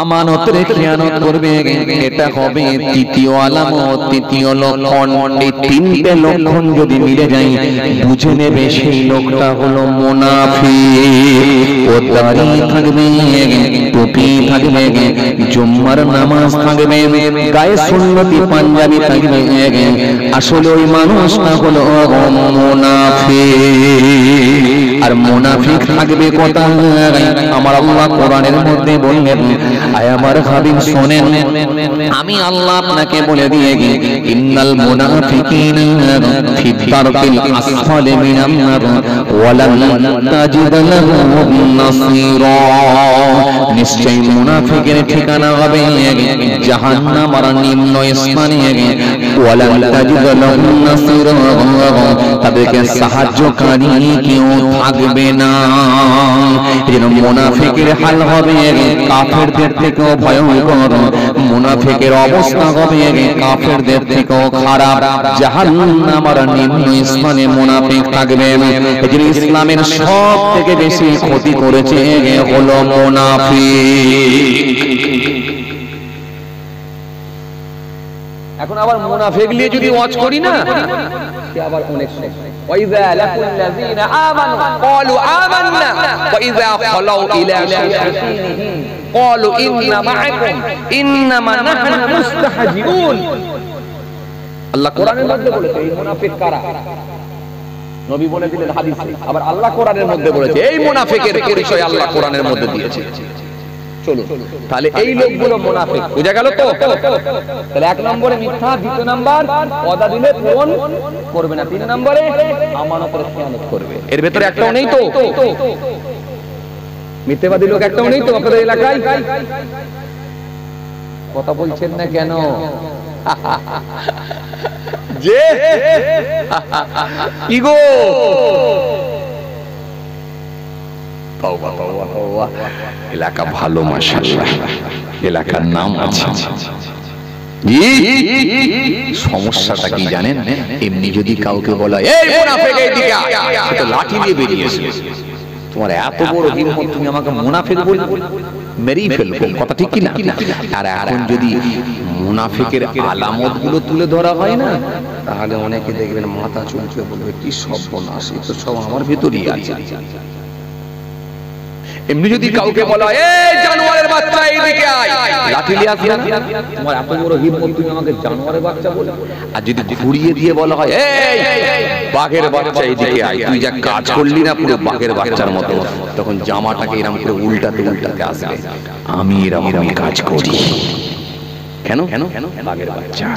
আমানতের খিয়ানত করবে, এটা হবে তৃতীয় আলামত, তৃতীয় লক্ষণ। এই 3টে লক্ষণ যদি মিলে যায় বুঝে নেবে সেই লোকটা হলো মুনাফিক। ও দাড়ি থাকবে, টুপি থাকবে, জুম্মার নামাজ থাকবে, গায়ে সুন্নতি পাঞ্জাবি থাকবে, আসলে ওই মানুষটা হলো মুনাফিক। আর মুনাফিক থাকবে কোথায়? আমার আল্লাহ কোরআনের মধ্যে বললেন, আয় আমার হাবিব শোনেন, আমি আল্লাহ আপনাকে বলে দিয়ে ইন্নাল মুনাফিকিনা ফি দারকিল আসফালি মিনান নার ওয়ালান তাজিদ লাহুম নাসীরা। নিশ্চয়ই মুনাফিকের ঠিকানা হবে জাহান্নাম আর নিম্ন স্থানে, ওয়ালান তাজিদ লাহুম নাসীরা, তাদেরকে সাহায্যকারী কেউ থাকবে না। যেন মুনাফিকের হাল হবে কাফেরদের থেকেও ভয়ঙ্কর, মুনাফিকের অবস্থা হবে কাফেরদের থেকেও খারাপ। জাহান্নাম আর নিম্ন স্থানে মুনাফিক থাকবে। এই ইসলামের সব থেকে বেশি ক্ষতি করেছে হলো মুনাফিক। এখন আবার মুনাফিক নিয়ে যদি ওয়াজ করি না, সে আবার অনেক ওয়াইযা লাকুল্লাযিনা আমানু ক্বালু আমান্না ওয়াইযা খালাউ ইলা শায়াতিনহিম ক্বালু ইন্না মাআকুম ইন্নামা নাহনু মুস্তাহজিউন। আল্লাহ কোরআনের মধ্যে বলেছে এই মুনাফিক কারা, নবী বলে দিলেন হাদিসে, আবার আল্লাহ কোরআনের মধ্যে বলেছে এই মুনাফিকের পরিচয় আল্লাহ কোরআনের মধ্যে দিয়েছে। চলো তাহলে এই লোকগুলো মুনাফিক বুঝা গেল তো? তাহলে 1 নম্বরে মিথ্যা, 2 নম্বর ওয়াদা দিলে পূরণ করবে না, 3 নম্বরে আমানতের খেয়ানত করবে। এর ভিতরে একটাও নেই তো? মিথ্যাবাদী লোক একটাও নেই তো আপনাদের এলাকায়? কথা বলছেন না কেন? যে কি গো, এলাকা ভালো মাশাআল্লাহ, এলাকার নাম আছে। সমস্যাটা কি জানেন? এমনি যদি কাউকে বলা এই মুনাফিক এইদিকে আয়, সে তো লাঠি নিয়ে বেরিয়ে আসবে। তোমার এত বড় হিম্মত, তুমি আমাকে মুনাফিক বলবে, মেরেই ফেলবো। কথা ঠিক কি না? আর এখন যদি মুনাফিকের আলামত গুলো তুলে ধরা হয় না, তাহলে অনেকে দেখবেন মাথা চুলকে বলবে কি সর্বনাশ, এই তো সব আমার ভিতরেই আছে। এমনি যদি কাউকে বলা এই জানোয়ারের বাচ্চা এইদিকে আয়, লাঠি নিয়ে আসবে না? তোমার এত বড় হিম্মত, তুমি আমাকে জানোয়ারের বাচ্চা বলে? আর যদি ঘুরিয়ে দিয়ে বলা হয় এই বাঘের বাচ্চা এইদিকে আয়, তুই যা কাজ করলি না পুরো বাঘের বাচ্চার মতো, তখন জামাটাকে এরকম করে উল্টাতে উল্টাতে আসবে, আমি এরকম কাজ করি। কেন? বাঘের বাচ্চা।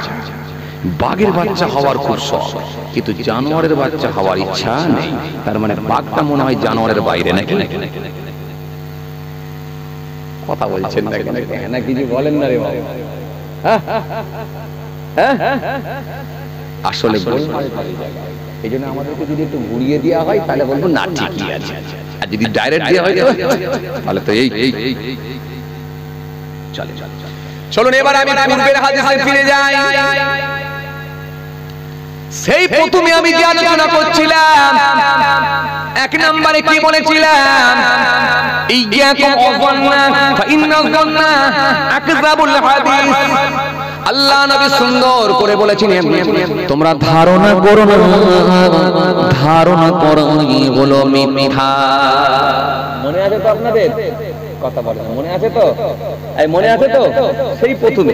বাঘের বাচ্চা হওয়ার খুব শখ, কিন্তু জানোয়ারের বাচ্চা হওয়ার ইচ্ছা নেই। তার মানে বাঘটা মনে হয় জানোয়ারের বাইরে নাকি? কথা বলছেন না কেন? না কিছু বলেন না রে বাবা। আসলে এই জন্য আমাদেরকে যদি একটু ঘুরিয়ে দেওয়া হয় তাহলে বলবো না ঠিকই আছে, আর যদি ডাইরেক্ট দেওয়া হয় তাহলে তো এই চলে। চলুন এবার আমি পূর্বের হাদিসে ফিরে যাই। সেই প্রথমে আমি যে আলোচনা করছিলাম, 1 নম্বরে কি বলেছিলাম? ইয়াকুম ওয়াজ্জান্না ফাইন্না যান্না আকযাবুল হাদিস। আল্লাহ নবী সুন্দর করে বলেছিলেন তোমরা ধারণা করো না, ধারণা করো হলো মিথ্যা। মনে আছে তো আপনাদের? কথা বলে মনে আছে তো? এই মনে আছে তো? সেই প্রথমে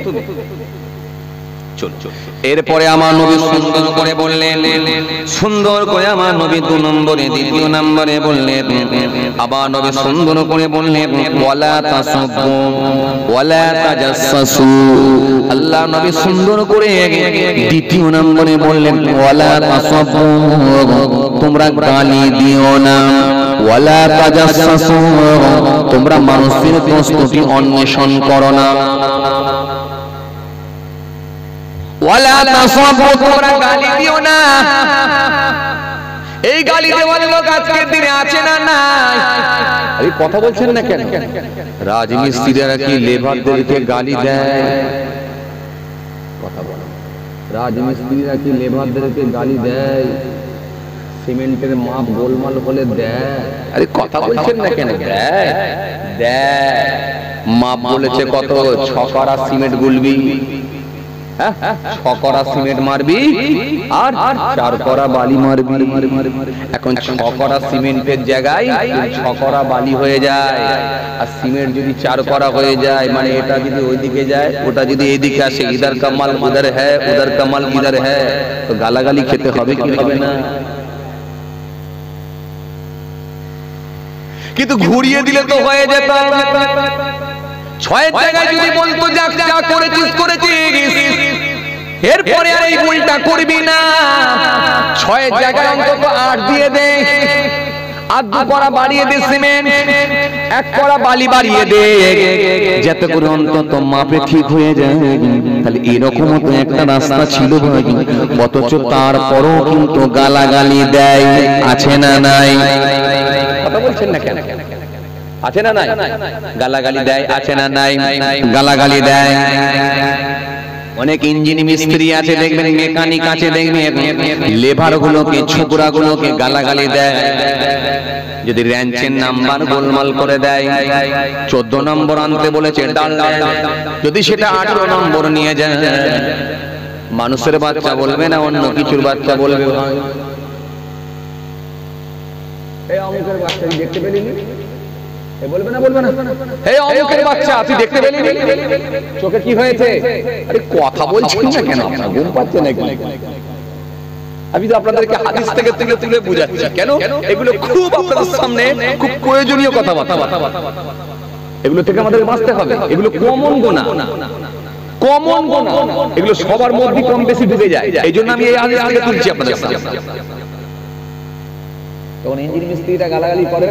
এরপরে আমার নবী সুন্দর করে বললেন, সুন্দর করে আমার নবী 2 নম্বরে, দ্বিতীয় নম্বরে বললেন, আবার নবী সুন্দর করে বললেন, ওয়ালা তাসাব্বু ওয়ালা তাজাসসু। আল্লাহ নবী সুন্দর করে দ্বিতীয় নম্বরে বললেন, ওয়ালা তাসাব্বু, তোমরা গালি দিও না, ওয়ালা তাজাসসু, তোমরা মানুষের প্রস্তুতি অন্বেষণ করো না, ওয়ালা তাসাব্বু, তোমরা গালি দিও না। এই গালি দেওয়ার লোক আজকের দিনে আছে না নাই? এই কথা বলছেন না কেন? রাজমিস্ত্রিরা কি লেবারদেরকে গালি দেয়? কথা বলেন, রাজমিস্ত্রিরা কি লেবারদেরকে গালি দেয়? সিমেন্টের মাপ গোলমাল হলে দেয়? আরে কথা বলছেন না কেন? দেয়, দেয়। মাপ বলেছে কত? 6 কড়া সিমেন্ট গুলবি, 6 কড়া সিমেন্ট মারবি আর 4 কড়া বালি মারবি। এখন 6 কড়া সিমেন্টের জায়গায় 6 কড়া বালি হয়ে যায়, আর সিমেন্ট যদি 4 কড়া হয়ে যায়, মানে এটা যদি ওইদিকে যায়, ওটা যদি এইদিকে আসে, ইধার কা মাল উধার হ্যায়, উধার কা মাল ইধার হ্যায়, তো গালাগালি খেতে হবে কি হবে না? কিন্তু ঘুরিয়ে দিলে তো হয়ে যেত। 6 জায়গায় যদি বলতো যা যা করেছিস করেছিস, এরপরে আর এই ভুলটা করবি না। 6 জায়গায় অন্তত 8 দিয়ে দে, আর 2 কড়া বাড়িয়ে দে সিমেন্ট, 1 কড়া বালি বাড়িয়ে দে, যাতে করে অন্তত মাপে ঠিক হয়ে যায়। তাহলে এরকমও তো একটা রাস্তা ছিল ভাই, অথচ তারপরও কিন্তু গালাগালি দেয়, আছে না নাই? কথা বলছেন না কেন? আছে না নাই? গালাগালি দেয়, আছে না নাই? গালাগালি দেয়। অনেক ইঞ্জিন মিস্ত্রি আছে দেখবেন, মেকানিক আছে দেখবেন, লেবার গুলোকে, ছোকরা গুলোকে গালাগালি দেয়। যদি র্যাঞ্চের নাম্বার গোলমাল করে দেয়, 14 নম্বর আনতে বলেছে ডাল, যদি সেটা 18 নম্বর নিয়ে যায়, মানুষের বাচ্চা বলবে না অন্য কিছুর বাচ্চা বলবে, এই অমুকের বাচ্চা দেখতে পেলি, বলবে না বলবে না, এই অমুকের বাচ্চা তুই দেখতে পেলি, চোখে কি হয়েছে? আরে কথা বলছেন না কেন? আপনারা ঘুম পাচ্ছে নাকি? আমি তো আপনাদেরকে হাদিস থেকে তুলে তুলে বুঝাচ্ছি। কেন? এগুলো খুব আপনাদের সামনে খুব প্রয়োজনীয় কথাবার্তা, এগুলো থেকে আমাদের বাঁচতে হবে। এগুলো কমন গুনাহ, কমন গুনাহ, এগুলো সবার মধ্যে কম বেশি ঢুকে যায়। এই জন্য আমি এই হাদিস থেকে তুলছি আপনাদের সামনে। তখন ইঞ্জিন মিস্ত্রিটা গালাগালি করে,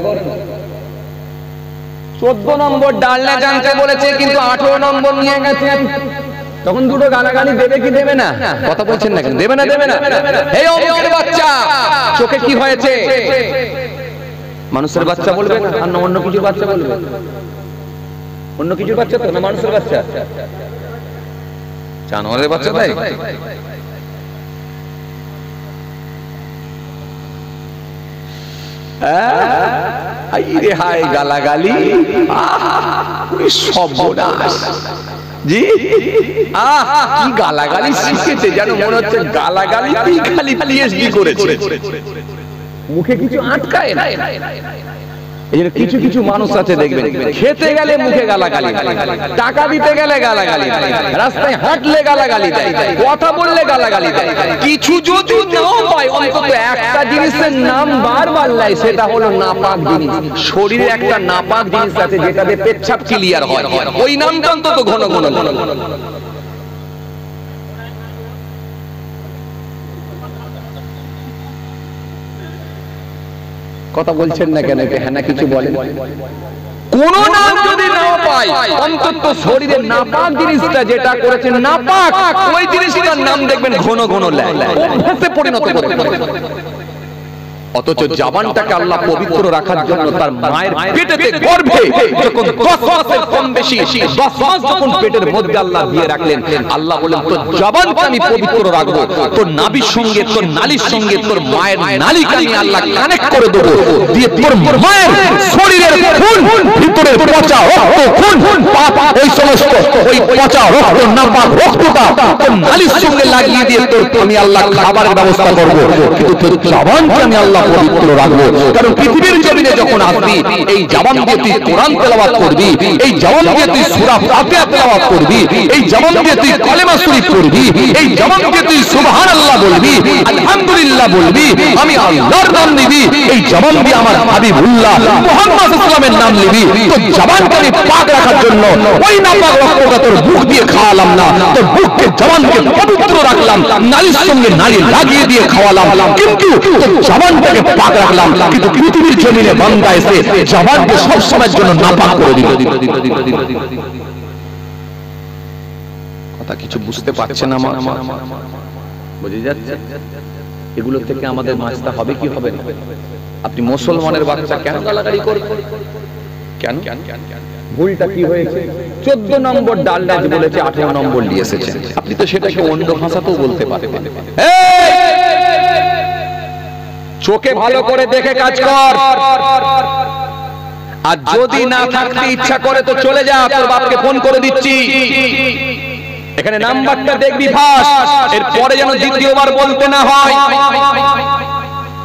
14 নম্বর ডালনা জানতে বলেছে, কিন্তু 18 নম্বর নিয়ে গেছে, তখন দুটো গালাগালি দেবে কি দেবে না? কথা বলছেন না কেন? দেবে না, দেবে না? এই অমুকের বাচ্চা চোখে কি হয়েছে? মানুষের বাচ্চা বলবে না, আর না অন্য কিছুর বাচ্চা বলবে? অন্য কিছুর বাচ্চা তো না, মানুষের বাচ্চা, জানোয়ারের বাচ্চা। তাই হায় গালাগালি, সর্বনাশ। জি কি গালাগালি শিখেছে যেন মনে হচ্ছে গালাগালি খালি পিএইচডি করেছে, মুখে কিছু আটকায় না। কিছু কিছু মানুষ আছে দেখবেন, খেতে গেলে মুখে গালাগালি, টাকা দিতে গেলে গালাগালি, রাস্তায় হাঁটলে গালাগালি দেয়, কথা বললে গালাগালি দেয়। কিছু যদি নাও পায়, অন্তত একটা জিনিসের নাম বারবার লাই, সেটা হলো নাপাক জিনিস। শরীরে একটা নাপাক জিনিস আছে যেটাতে পেচ্ছাপ ক্লিয়ার হয়, ওই নামটা অন্তত ঘন ঘন। কথা বলছেন না কেন? হ্যাঁ না কিছু বলেন। কোন নাম যদি নাও পায়, অন্তত শরীরের নাপাক জিনিসটা যেটা করেছেন নাপাক, ওই জিনিসটার নাম দেখবেন ঘন ঘন অভ্যাসে পরিণত করতে পারে। অথচ জবানটাকে আল্লাহ পবিত্র রাখার জন্য তার মায়ের পেটেতে গর্ভে যখন 10 মাসের কম বেশি 10 মাস যখন পেটের মধ্যে আল্লাহ দিয়ে রাখলেন, আল্লাহ বলেন তোর জবানকে আমি পবিত্র রাখবো, তোর নাভির সঙ্গে, তোর নালীর সঙ্গে, তোর মায়ের নালীকে আমি আল্লাহ কানেক্ট করে দেব, দিয়ে তোর মায়ের শরীরের খুন, ভিতরের পচা রক্ত, খুন পাপ, ওই সমস্ত ওই পচা রক্ত, নাপাক রক্তটা তোর নালীর সঙ্গে লাগিয়ে দিয়ে তোর আমি আল্লাহ খাবারের ব্যবস্থা করব। কিন্তু তোর জবানকে আমি আল্লাহ পবিত্র রাখবো। কারণ পৃথিবীর জমিনে যখন আসবি এই জবান দিয়ে তুই কোরআন তেলাওয়াত করবি, এই জবান দিয়ে তুই সূরা ফাতিহা তেলাওয়াত করবি, এই জবান দিয়ে তুই কালেমা শরীফ পড়বি, এই জবান দিয়ে তুই সুবহানাল্লাহ বলবি, আলহামদুলিল্লাহ বলবি, আমি আল্লাহর নাম নিবি, এই জবান দিয়ে আমার হাবিবুল্লাহ মুহাম্মদ সাল্লাল্লাহু নাম নিবি। তো জবানকে আমি পাক রাখার জন্য ওই নাপাক রক্তটা তোর বুক দিয়ে খাওয়ালাম না, তোর বুককে জবানকে পবিত্র রাখলাম, নারীর সঙ্গে নারী লাগিয়ে দিয়ে খাওয়ালাম, কিন্তু তোর জবানটাকে পাক রাখলাম। কিন্তু পৃথিবীর জমিনে বান্দা এসে জবানকে সব সময়ের জন্য নাপাক করে দিল। কথা কিছু বুঝতে পারছেন না? বুঝে যাচ্ছে? এগুলো থেকে আমাদের বাঁচতে হবে কি হবে না? আপনি মুসলমানের বাচ্চা কেন গালাগালি করবেন? কেন? ভুলটা কি হয়েছে? 14 নম্বর ডালডাজ বলেছে, 18 নম্বর নিয়ে এসেছে। আপনি তো সেটাকে অন্য ভাষাতেও বলতে পারেন। চোখে ভালো করে দেখে কাজ কর, আর যদি না থাকতে ইচ্ছা করে তো চলে যা, তোর বাপকে ফোন করে দিচ্ছি। এখানে নাম্বারটা দেখবি ফাঁস, এরপরে যেন দ্বিতীয়বার বলতে না হয়।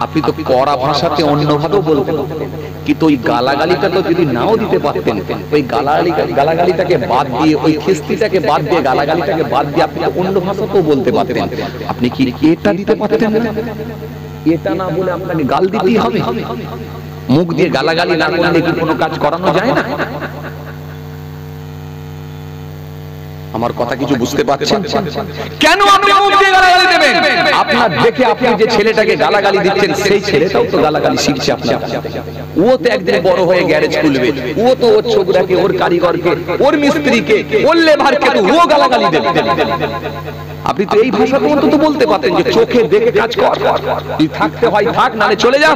আপনি তো কড়া ভাষাতে অন্যভাবেও বলতে পারতেন, কিন্তু ওই গালাগালিটা তো যদি নাও দিতে পারতেন, ওই গালাগালিটাকে বাদ দিয়ে, ওই খিস্তিটাকে বাদ দিয়ে, গালাগালিটাকে বাদ দিয়ে আপনি তো অন্য ভাষাতেও বলতে পারতেন। আপনি কি এটা দিতে পারতেন না? এটা না বলে আপনাকে গাল দিতেই হবে? মুখ দিয়ে গালাগালি না করলে কি কোনো কাজ করানো যায় না? আমার কথা কিছু বুঝতে পারছেন? কেন আপনি মুখ দিয়ে গালাগালি দেবেন? আপনার দেখে আপনি যে ছেলেটাকে গালাগালি দিচ্ছেন, সেই ছেলেটাও তো গালাগালি শিখছে আপনার। ও তো একদিন বড় হয়ে গ্যারেজ খুলবে, ও তো ওর ছোকরাকে, ওর কারিগরকে, ওর মিস্ত্রিকে, ওর লেবারকে তো ও গালাগালি দেবে। আপনি তো এই ভাষা তো অন্তত বলতে পারতেন যে চোখে দেখে কাজ কর, তুই থাকতে হয় থাক, নালে চলে যা,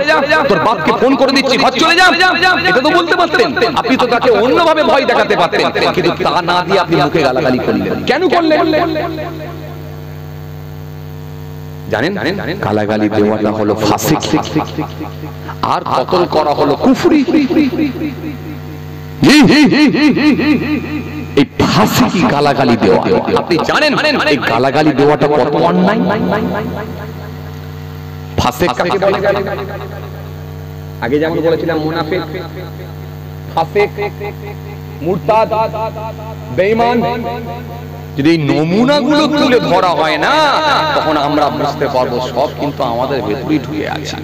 তোর বাপকে ফোন করে দিচ্ছি, ঘর চলে যা, এটা তো বলতে পারতেন। আপনি তো তাকে অন্যভাবে ভয় দেখাতে পারতেন, কিন্তু তা না দিয়ে আপনি মুখে গালাগালি করলেন। কেন করলেন জানেন? গালাগালি দেওয়াটা হলো ফাসিক, আর কতল করা হলো কুফরি। এই ফাসিকি গালাগালি দেওয়া, আপনি জানেন এই গালাগালি দেওয়াটা কত অন্যায়? ফাসিক কাকে বলে? আগে যেমন বলেছিলাম মুনাফিক, ফাসিক, মুরতাদ, বেঈমান। যদি এই নমুনাগুলো তুলে ধরা হয় না, তখন আমরা বুঝতে পারবো সব কিন্তু আমাদের ভেতরেই ঢুকে আছে।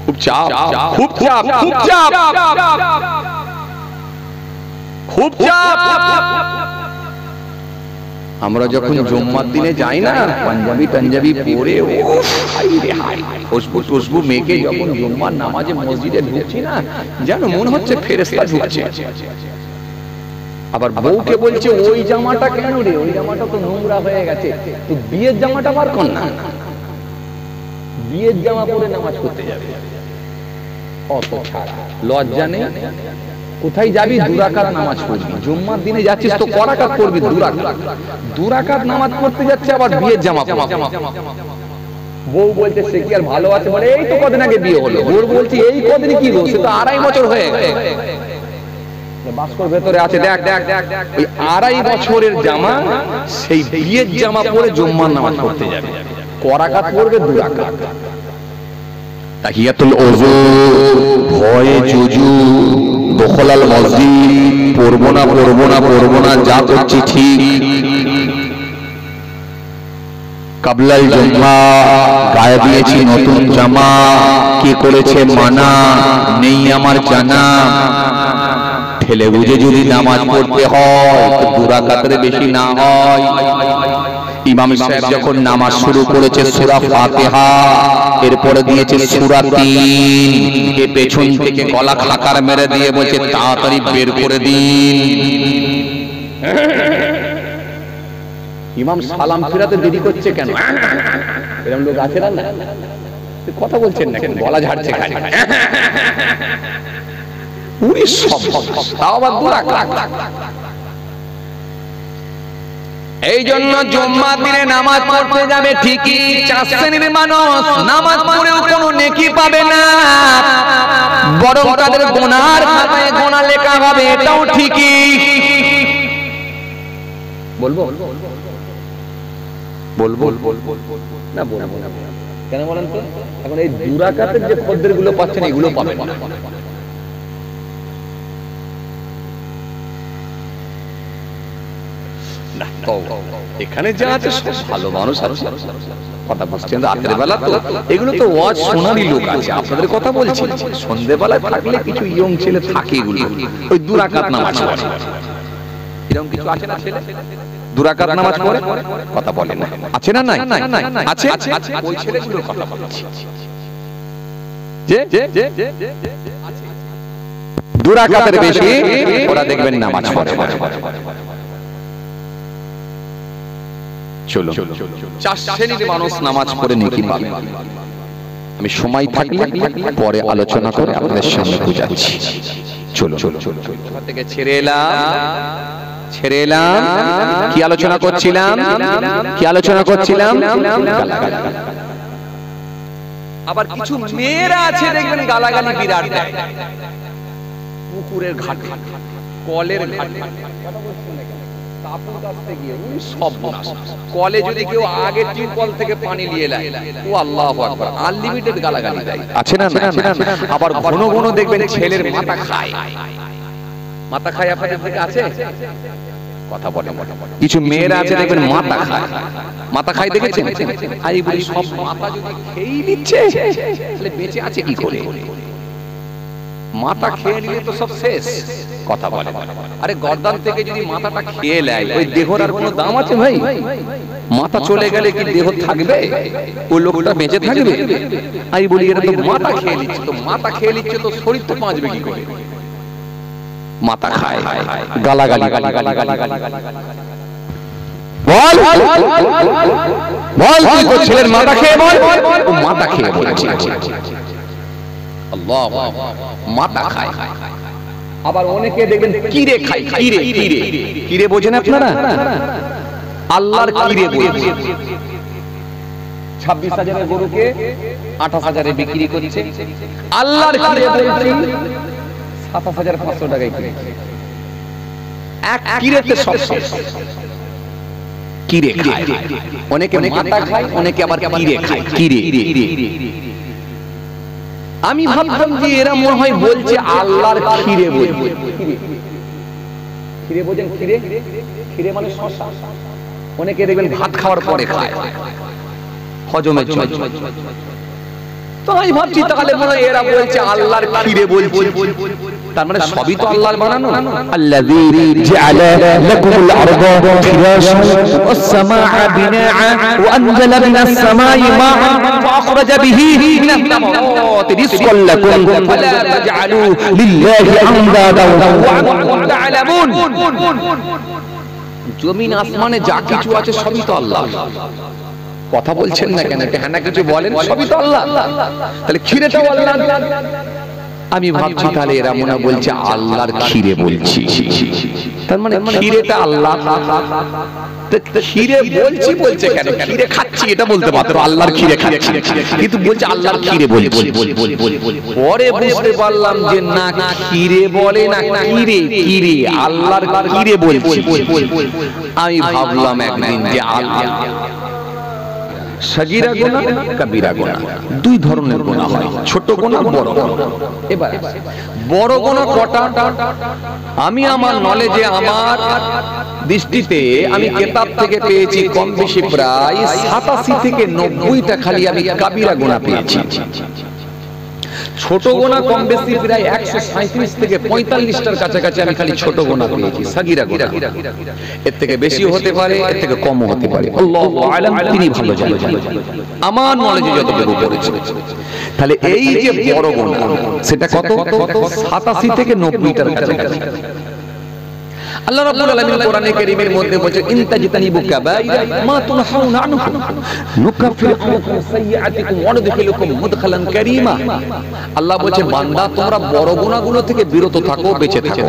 খুব চাপ, খুব চাপ, খুব চাপ, খুব চাপ। আমরা যখন জুম্মার দিনে যাই না, পাঞ্জাবি পরে খুশবু মেখে যখন জুম্মার নামাজে মসজিদে ঢুকছি না, যেন মনে হচ্ছে ফেরেশতা ঢুকছে। আবার বউকে বলছে ওই জামাটা কেন রে, ওই জামাটা তো নোংরা হয়ে গেছে, তো বিয়ের জামাটা বার কর না। বিয়ের জামা পরে নামাজ পড়তে যাবে, অত লজ্জা নেই? কোথায় যাবি? দুরাকাত নামাজ পড়বি। জুম্মার দিনে যাচ্ছিস তো করাকাত পড়বি, দুরাকাত নামাজ পড়তে যাচ্ছে, আবার বিয়ের জামা পরে। বউ বলছে সে কি আর ভালো আছে? বলে এই তো কদিন আগে বিয়ে হলো। বউ বলছে এই কদিন কি গো, সে তো 2.5 বছর হয়ে গেছে। বাস্কর ভেতরে আছে, দেখ দেখ দেখ, ওই 2.5 বছরের জামা, সেই বিয়ের জামা পরে জুম্মার নামাজ পড়তে যাবে, করাকাত পড়বে 2 রাকাত। তাহিয়াতুল ওযু, ভয়ে জুজু, দখলাল মসজিদ, পড়বো না, যা করছি ঠিক। কাবলাল জুম্মা, গায়ে দিয়েছি নতুন জামা, কি করেছে মানা নেই আমার জানা। ঠেলে বুঝে যদি নামাজ পড়তে হয় তো 2 রাকাতের বেশি না হয়। ইমাম সাহেব যখন নামাজ শুরু করেছে সূরা ফাতিহা, এরপরে দিয়েছে সূরা 3, এ পেছন থেকে গলা খাকার মেরে দিয়ে বলছে তাড়াতাড়ি বের করে দিন। ইমাম সালাম ফেরাতে দেরি করছে কেন? এরকম লোক আছে না? কথা বলছেন না কেন? গলা ঝাড়ছে খালি। এই জন্য জুম্মার দিনে নামাজ পড়তে যাবে ঠিকই, 4 শ্রেণীর মানুষ নামাজ পড়েও কোনো নেকি পাবে না, বরং তাদের গুনার খাতায় গুনাহ লেখা হবে, এটাও ঠিকই। বলবো না, বলবো কেন বলেন তো? এখন এই দুরাকাতের যে খদ্দের গুলো পাচ্ছেন এগুলো পাবেন না। এখানে যা আছে সব ভালো মানুষ কথা বলছেন রাতের বেলা, তো এগুলো তো ওয়াজ শোনারই লোক আছে। আপনাদের কথা বলছি, সন্ধ্যেবেলায় থাকলে কিছু ইয়ং ছেলে থাকে, এগুলো ওই দুরাকাত নামাজ পড়ে। এরকম কিছু আছে না ছেলে দুরাকাত নামাজ পড়ে? কথা বলেন না, আছে না? নাই আছে, ওই ছেলেগুলোর কথা বলছি যে দুরাকাতের বেশি ওরা দেখবেন নামাজ পড়ে। চলো, 4 শ্রেণীর মানুষ নামাজ পড়ে নেকি পাবে। আমি সময় থাকলে পরে আলোচনা করে আপনাদের সামনে বুঝাচ্ছি। চলো থেকে ছেড়ে এলাম। কি আলোচনা করছিলাম? আবার কিছু মেয়েরা আছে দেখবেন গালাগালি বিরাট দেয়, পুকুরের ঘাটে, কলের ঘাটে, কলে যদি কেউ আগে টিউবওয়েল থেকে পানি নিয়ে নেয়, ও আল্লাহু আকবার, আনলিমিটেড গালাগালি দেয়। আছে না? আবার ঘন ঘন দেখবেন ছেলের মাথা খায়। আপনাদের থেকে আছে? কথা বলে কিছু মেয়েরা আছে দেখবেন মাথা খায় দেখেছেন? আই বলি সব মাথা যদি খেয়ে নিচ্ছে তাহলে বেঁচে আছে কি করে? মাথা খেয়ে নিলে তো সব শেষ। কথা বলে আরে গর্দান থেকে যদি মাথাটা খেয়ে নেয়, ওই দেহর আর কোনো দাম আছে ভাই? মাথা চলে গেলে কি দেহ থাকবে? ওই লোকটা বেঁচে থাকবে? আমি বলি এরা তো মাথা খেয়ে নিচ্ছে, তো শরীর তো বাঁচবে কি করে? মাথা খায়, গালাগালি বল তুই ছেলের মাথা খেয়ে বল, ও মাথা খেয়ে বলেছে আল্লাহ, মাথা খায়। আবার অনেকে দেখবেন কিরে খায়, কিরে বোঝেন আপনারা? আল্লাহর কিরে বলছে। 26,000 এর গরুকে 28,000 এ বিক্রি করছে, আল্লাহর কিরে বলছে 27,500 টাকায় কিনেছে। এক কিরেতে সব শেষ। কিরে খায়, অনেকে মাথা খায়, অনেকে আবার কিরে খায়। আমি ভাবতাম যে এরা মনে হয় বলছে আল্লাহর খিরে বলছে। খিরে বোঝেন? খিরে মানে শশা। অনেকে দেখবেন ভাত খাওয়ার পরে খায়, হজমের জন্য। তো আমি ভাবছি তাহলে মনে হয় এরা বলছে আল্লাহর খিরে বলছে। তার মানে সবই তো আল্লাহর বানানো। আল্লাযী জাআলা লাকুমুল আরদা ফিরাশান ওয়াস সামাআ বিনাআ ওয়া আনজালা মিনাস সামাই মাআন ওয়া আখরাজা বিহি মিনাত তামারাতি রিজকান লাকুম ফালা তাজআলু লিল্লাহি আনদাদা ওয়া আনতুম তা'লামুন। জমিন আসমানে যা কিছু আছে সবই তো আল্লাহ। কথা বলছেন না কেন? হ্যাঁ না কিছু বলেন, সবই তো আল্লাহ। তাহলে খিরেটাও আল্লাহ। আমি ভাবছি তাহলে এরা মনে বলছে আল্লাহর খিরে বলছি, তার মানে খিরেটা আল্লাহ। খিরে বলছে কেন? খিরে খাচ্ছি এটা বলতে পারতো, আল্লাহর খিরে খাচ্ছি, কিন্তু বলছে আল্লাহর খিরে বলছি। পরে বুঝতে পারলাম যে না, খিরে বলে না, কিরে আল্লাহর খিরে বলছি। আমি ভাবলাম একদিন যে আল্লাহ সগীরা গুনাহ, কবিরা গুনাহ, দুই ধরনের গুনাহ হয়, ছোট গুনাহ, বড় গুনাহ। এবার বড় গুনাহ কটা? আমি আমার নলেজে, আমার দৃষ্টিতে, আমি কিতাব থেকে পেয়েছি কম বেশি প্রায় 87 থেকে 90টা খালি আমি কবিরা গুনাহ পেয়েছি। ছোট গুনাহ কম বেশি প্রায় 137 থেকে 45টার কাছাকাছি আমি খালি ছোট গুনাহ পেয়েছি, সগীরা গুনাহ। এর থেকে বেশি হতে পারে, এর থেকে কমও হতে পারে, আল্লাহু আ'লাম, তিনি ভালো জানেন। আমার নলেজে যতটুকু পড়েছে। তাহলে এই যে বড় গুনাহ, সেটা কত? 87 থেকে 90টার কাছাকাছি। আল্লাহ রাব্বুল আলামিন কোরআনে কারীমের মধ্যে বলেছেন, ইন তাজতানিবু কাবাইরা মা তুনহাউনা আনহু নুকাফির আনকুম সাইয়্যাতিকুম ওয়া নুদখিলুকুম মুদখালান কারীমা। আল্লাহ বলেছে, বান্দা তোমরা বড় গুনাহগুলো থেকে বিরত থাকো, বেঁচে থাকো।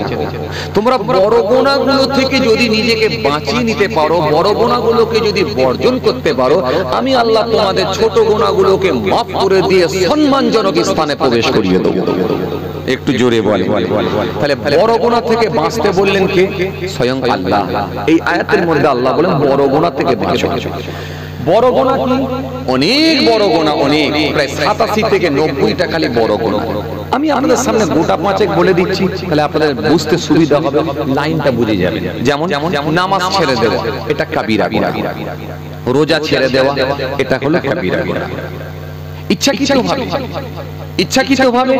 তোমরা বড় গুনাহগুলো থেকে যদি নিজেকে বাঁচিয়ে নিতে পারো, বড় গুনাহগুলোকে যদি বর্জন করতে পারো, আমি আল্লাহ তোমাদের ছোট গুনাহগুলোকে মাফ করে দিয়ে সম্মানজনক স্থানে প্রবেশ করিয়ে দেব। একটু জোরে বলে। তাহলে বড় গুনাহ থেকে বাঁচতে বললেন কে? স্বয়ং আল্লাহ। এই আয়াতের মধ্যে আল্লাহ বলেন বড় গুনাহ থেকে বাঁচো। বড় গোনা কি? অনেক বড় গোনা, অনেক, প্রায় 87 থেকে 90টা খালি বড় গোনা। আমি আপনাদের সামনে গোটা পাঁচেক বলে দিচ্ছি, তাহলে আপনাদের বুঝতে সুবিধা হবে, লাইনটা বুঝে যাবে। যেমন নামাজ ছেড়ে দেওয়া, এটা কাবিরা গুনাহ। রোজা ছেড়ে দেওয়া, এটা হলো কাবিরা গুনাহ। ইচ্ছাকৃতভাবে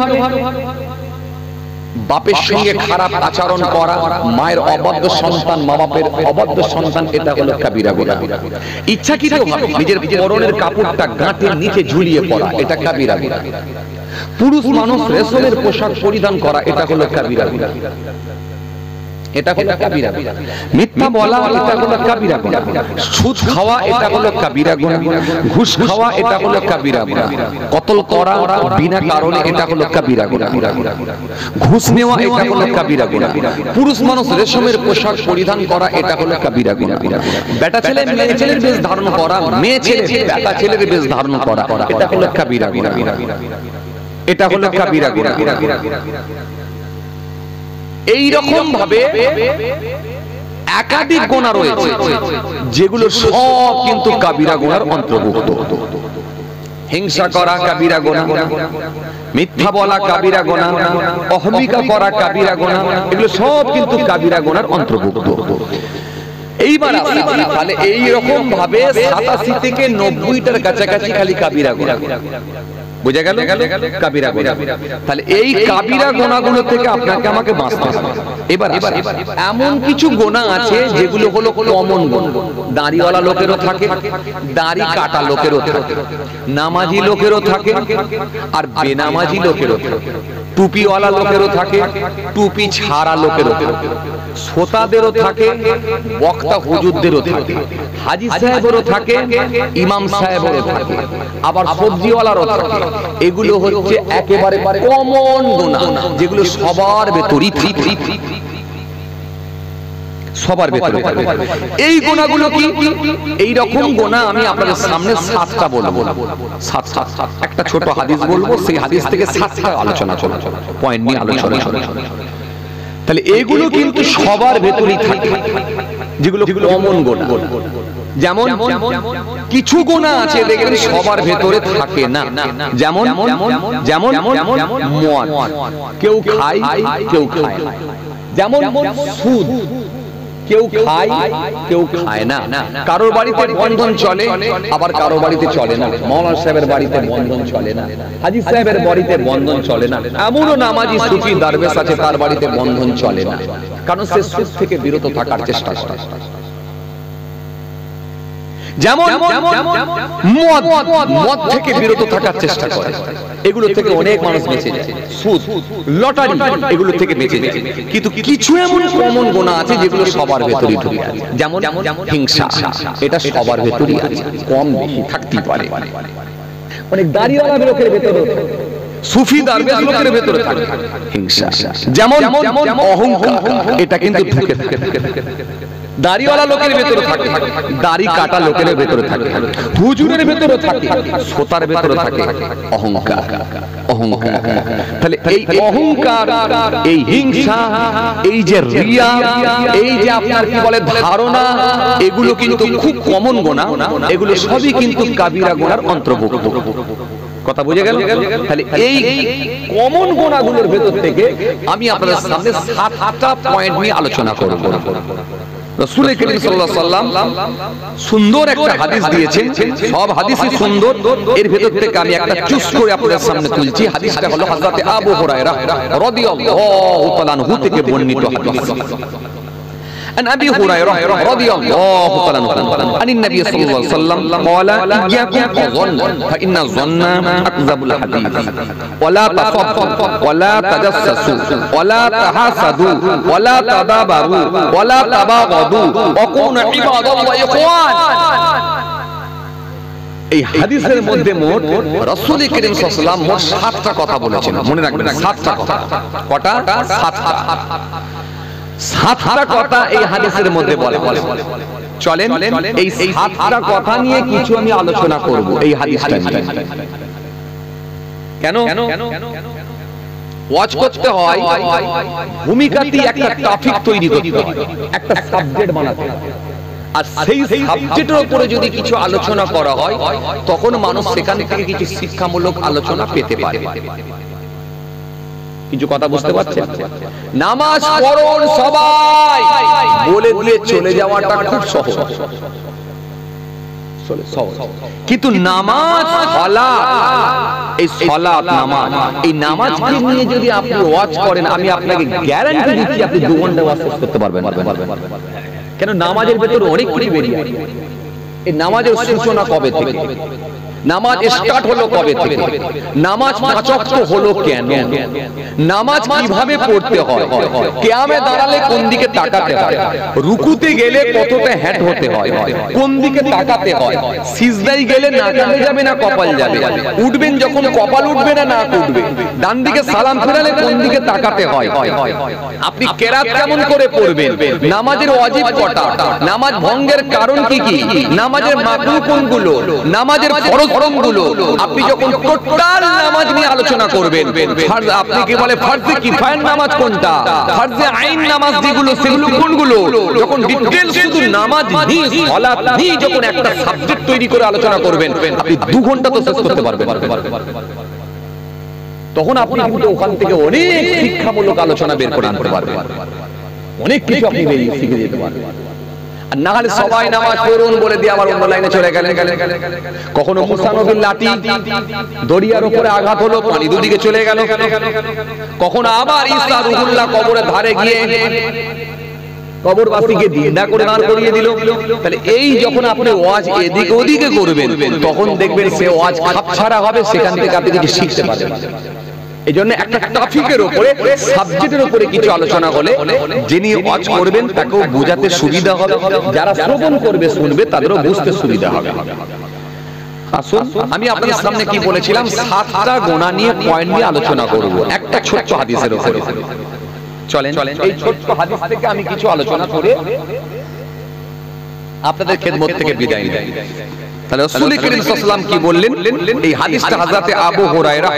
বাপের সঙ্গে খারাপ আচরণ করা, মায়ের অবাধ্য সন্তান, মা বাপের অবাধ্য সন্তান, এটা হলো কাবিরা গুনাহ। ইচ্ছাকৃতভাবে নিজের পরনের কাপড়টা গাঁটের নিচে ঝুলিয়ে পড়া, এটা কাবিরা গুনাহ। পুরুষ মানুষ রেশমের পোশাক পরিধান করা, এটা হলো কাবিরা গুনাহ। এটা হলো কাবিরা গুনাহ। মিথ্যা বলা, এটা হলো কাবিরা গুনাহ। সুদ খাওয়া, এটা হলো কাবিরা গুনাহ। ঘুষ খাওয়া, এটা হলো কাবিরা গুনাহ। কতল করা বিনা কারণে, এটা হলো কাবিরা গুনাহ। ঘুষ নেওয়া, এটা হলো কাবিরা গুনাহ। পুরুষ মানুষ রেশমের পোশাক পরিধান করা, এটা হলো কাবিরা গুনাহ। বেটা ছেলে মেয়ে ছেলের বেশ ধারণ করা, মেয়ে ছেলে বেটা ছেলের বেশ ধারণ করা, এটা হলো কাবিরা গুনাহ। এটা হলো কাবিরা গুনাহ। এই রকম ভাবে একাধিক গুনাহ রয়েছে, যেগুলো সব কিন্তু কাবিরা গুনার অন্তর্ভুক্ত। হিংসা করা কাবিরা গুনাহ, মিথ্যা বলা কাবিরা গুনাহ, অহমিকা করা কাবিরা গুনাহ, এগুলো সব কিন্তু কাবিরা গুনার অন্তর্ভুক্ত। এইবার তাহলে এই রকম ভাবে 87 থেকে 90টার কাছাকাছি খালি কাবিরা গুনাহ। বুঝা গেল? কাবিরা গুনাহ। তাহলে এই কাবিরা গুনাহগুলো থেকে আপনাকে আমাকে বাঁচতে হবে। এবার এমন কিছু গুনাহ আছে যেগুলো হলো কমন গুনাহ। দাড়িওয়ালা লোকেরও থাকে, দাড়ি কাটা লোকেরও থাকে, নামাজি লোকেরও থাকে, আর বেনামাজি লোকেরও থাকে, টুপিওয়ালা লোকেরও থাকে, টুপি ছাড়া লোকেরও থাকে, শ্রোতাদেরও থাকে, বক্তা হুজুরদেরও থাকে, হাজী সাহেবেরও থাকে, ইমাম সাহেবেরও থাকে, আবার সবজিওয়ালারও থাকে। এগুলো হচ্ছে একেবারে কমন গুনাহ, যেগুলো সবার ভেতরই থাকে, সবার ভেতরে থাকে। এই গুনাহগুলো কি? এই রকম গুনাহ আমি আপনাদের সামনে 7টা বলবো। 7টা একটা ছোট হাদিস বলবো, সেই হাদিস থেকে 7টা আলোচনা চলবে, পয়েন্ট নিয়ে আলোচনা চলবে। তাহলে এগুলো কিন্তু সবার ভেতরেই থাকে, যেগুলো কমন গুনাহ। যেমন কিছু গুনাহ আছে দেখবেন সবার ভেতরে থাকে না। যেমন মদ, কেউ খায় কেউ খায় না। যেমন সুদ, কেউ খায় কেউ খায় না। কারোর বাড়িতে বন্ধন চলে, আবার কারোর বাড়িতে চলে না। মাওলানা সাহেবের বাড়িতে বন্ধন চলে না, হাজী সাহেবের বাড়িতে বন্ধন চলে না। এমনও নামাজি সুফি দরবেশ আছে, তার বাড়িতে বন্ধন চলে না, কারণ সে সুদ থেকে বিরত থাকার চেষ্টা করে। যেমন মদ থেকে বিরত থাকার চেষ্টা করে, এগুলো থেকে অনেক মানুষ বেঁচে যায়। সুদ, লটারি, এগুলো থেকে বেঁচে যায়। কিন্তু কিছু এমন কমন গুনাহ আছে যেগুলো সবার ভেতরে ঢুকে আছে। যেমন হিংসা, এটা সবার ভেতরে আছে, কম বেশি থাকতেই পারে। অনেক দাড়িওয়ালা লোকের ভেতরে, সুফি দরবেশ লোকের ভেতরে থাকে হিংসা। যেমন অহংকার, এটা কিন্তু ঢুকে থাকে। দাড়িওয়ালা লোকের ভেতরে থাকে, দাড়ি কাটা লোকের ভেতরে থাকে, হুজুরের ভেতরে থাকে, শ্রোতার ভেতরে থাকে অহংকার। তাহলে এই অহংকার, এই হিংসা, এই যে রিয়া, এই যে আপনার কি বলে ধারণা, এগুলো কিন্তু খুব কমন গুনাহ। এগুলো সবই কিন্তু কাবিরা গুনার অন্তর্ভুক্ত। কথা বুঝে গেল? তাহলে এই কমন গুনাহগুলোর ভেতর থেকে আমি আপনাদের সামনে 7টা পয়েন্ট নিয়ে আলোচনা করব। রাসূল করিম সাল্লাল্লাহু আলাইহি ওয়াসাল্লাম সুন্দর একটা হাদিস দিয়েছেন, সব হাদিসই সুন্দর। এর ভেতর থেকে আমি একটা চুজ করে আপনাদের সামনে তুলছি। হাদিসটা হলো হযরত আবু হুরায়রা রাদিয়াল্লাহু তাআলা আনহু থেকে বর্ণিত হাদিস। عن أبي هريرة رضي الله تعالى عنه عن النبي صلى الله عليه وسلم قال إياكم الظن فإن الظن أكذب الحديث ولا تصدقوا ولا تجسسوا ولا تحاسدوا ولا تدابروا ولا تباغضوا وكونوا عباد الله إخوان। এই হাদিসের মধ্যে মোট রাসূল করিম সাল্লাল্লাহু আলাইহি ওয়াসাল্লাম মোট 7টা কথা বলেছেন। মনে রাখবেন 7টা কথা। কটা? 7টা। 7টা কথা এই হাদিসের মধ্যে বলা হয়েছে। চলেন এই 7টা কথা নিয়ে কিছু আমি আলোচনা করব এই হাদিসটা নিয়ে। কেন ওয়াজ করতে হয়, ভূমিকাটি একটা টপিক তৈরি করতে হয়, একটা সাবজেক্ট বানাতে হয়। আর সেই সাবজেক্টের উপরে যদি কিছু আলোচনা করা হয় তখন মানুষ সেখান থেকে কিছু শিক্ষামূলক আলোচনা পেতে পারে। কিছু কথা বুঝতে পারছেন? নামাজ পড়ুন সবাই বলে দিয়ে চলে যাওয়াটা খুব সহজ, কিন্তু নামাজ সালাত, এই সালাত নামাজ, এই নামাজকে নিয়ে যদি আপনি ওয়াজ করেন, আমি আপনাকে গ্যারান্টি দিচ্ছি আপনি 2 ঘন্টা ওয়াজ করতে পারবেন। কেন? নামাজের ভেতরে অনেক কিছু বেরিয়ে আছে। এই নামাজের সূচনা কবে থেকে, নামাজ স্টার্ট হলো কবে থেকে, নামাজ 5 ওয়াক্ত হলো কেন, নামাজ কিভাবে পড়তে হয়, কিয়ামে দাঁড়ালে কোন দিকে তাকাতে হয়, রুকুতে গেলে কতটা হ্যাট হতে হয়, কোন দিকে তাকাতে হয়, সিজদায় গেলে নাকালে যাবে না কপাল যাবে, উঠবেন যখন কপাল উঠবে না নাক উঠবে, ডান দিকে সালাম ফেরালে কোন দিকে তাকাতে হয়, আপনি কেরাত কেমন করে পড়বেন, নামাজের ওয়াজিব কটা, নামাজ ভঙ্গের কারণ কি কি, নামাজের মাকরুহ কোনগুলো, নামাজের ফরজ কোনগুলো, আপনি যখন টোটাল নামাজ নিয়ে আলোচনা করবেন, আপনি কি বলে ফরজে কিফায়ার নামাজ কোনটা, ফরজে আইন নামাজ যেগুলো সেগুলো কোনগুলো, যখন ডিটেইলস শুধু নামাজ নিয়ে সালাত নিয়ে যখন একটা সাবজেক্ট তৈরি করে আলোচনা করবেন, আপনি 2 ঘন্টা তো শেষ করতে পারবেন। তখন আপনি কিন্তু ওখান থেকে অনেক শিক্ষামূলক আলোচনা বের করে আনতে পারবেন, অনেক কিছু আপনি শিখে যেতে পারবেন। আর না হলে সবাই নামাজ পড়ুন বলে দিয়ে আবার অন্য লাইনে চলে গেলেন। কখনো মুসা নবীর লাঠি দরিয়ার উপরে আঘাত হলো, পানি দুদিকে চলে গেল, কখনো আবার ঈসা রুহুল্লাহ কবরের ধারে গিয়ে কবরবাসীকে দিন্দা করে দাঁড় করিয়ে দিল। তাহলে এই যখন আপনি ওয়াজ এদিকে ওদিকে করবেন তখন দেখবেন সে ওয়াজ খাপছাড়া হবে, সেখান থেকে আপনি কিছু শিখতে পারবেন। এই জন্য একটা টপিকের উপরে, সাবজেক্টের উপরে কিছু আলোচনা হলে যিনি ওয়াজ করবেন তাকেও বোঝাতে সুবিধা হবে, যারা শ্রবণ করবে শুনবে তাদেরও বুঝতে সুবিধা হবে। আসুন, আমি আপনাদের সামনে কি বলেছিলাম, 7টা গুনাহ নিয়ে পয়েন্ট নিয়ে আলোচনা করব একটা ছোট্ট হাদিসের উপরে। চলেন এই ছোট্ট হাদিস থেকে আমি কিছু আলোচনা করে আপনাদের খেদমত থেকে বিদায় নিই। তাহলে রাসূল করিম সাল্লাল্লাহু আলাইহি ওয়াসাল্লাম কি বললেন, এই হাদিসটা হযরতে আবু হুরায়রা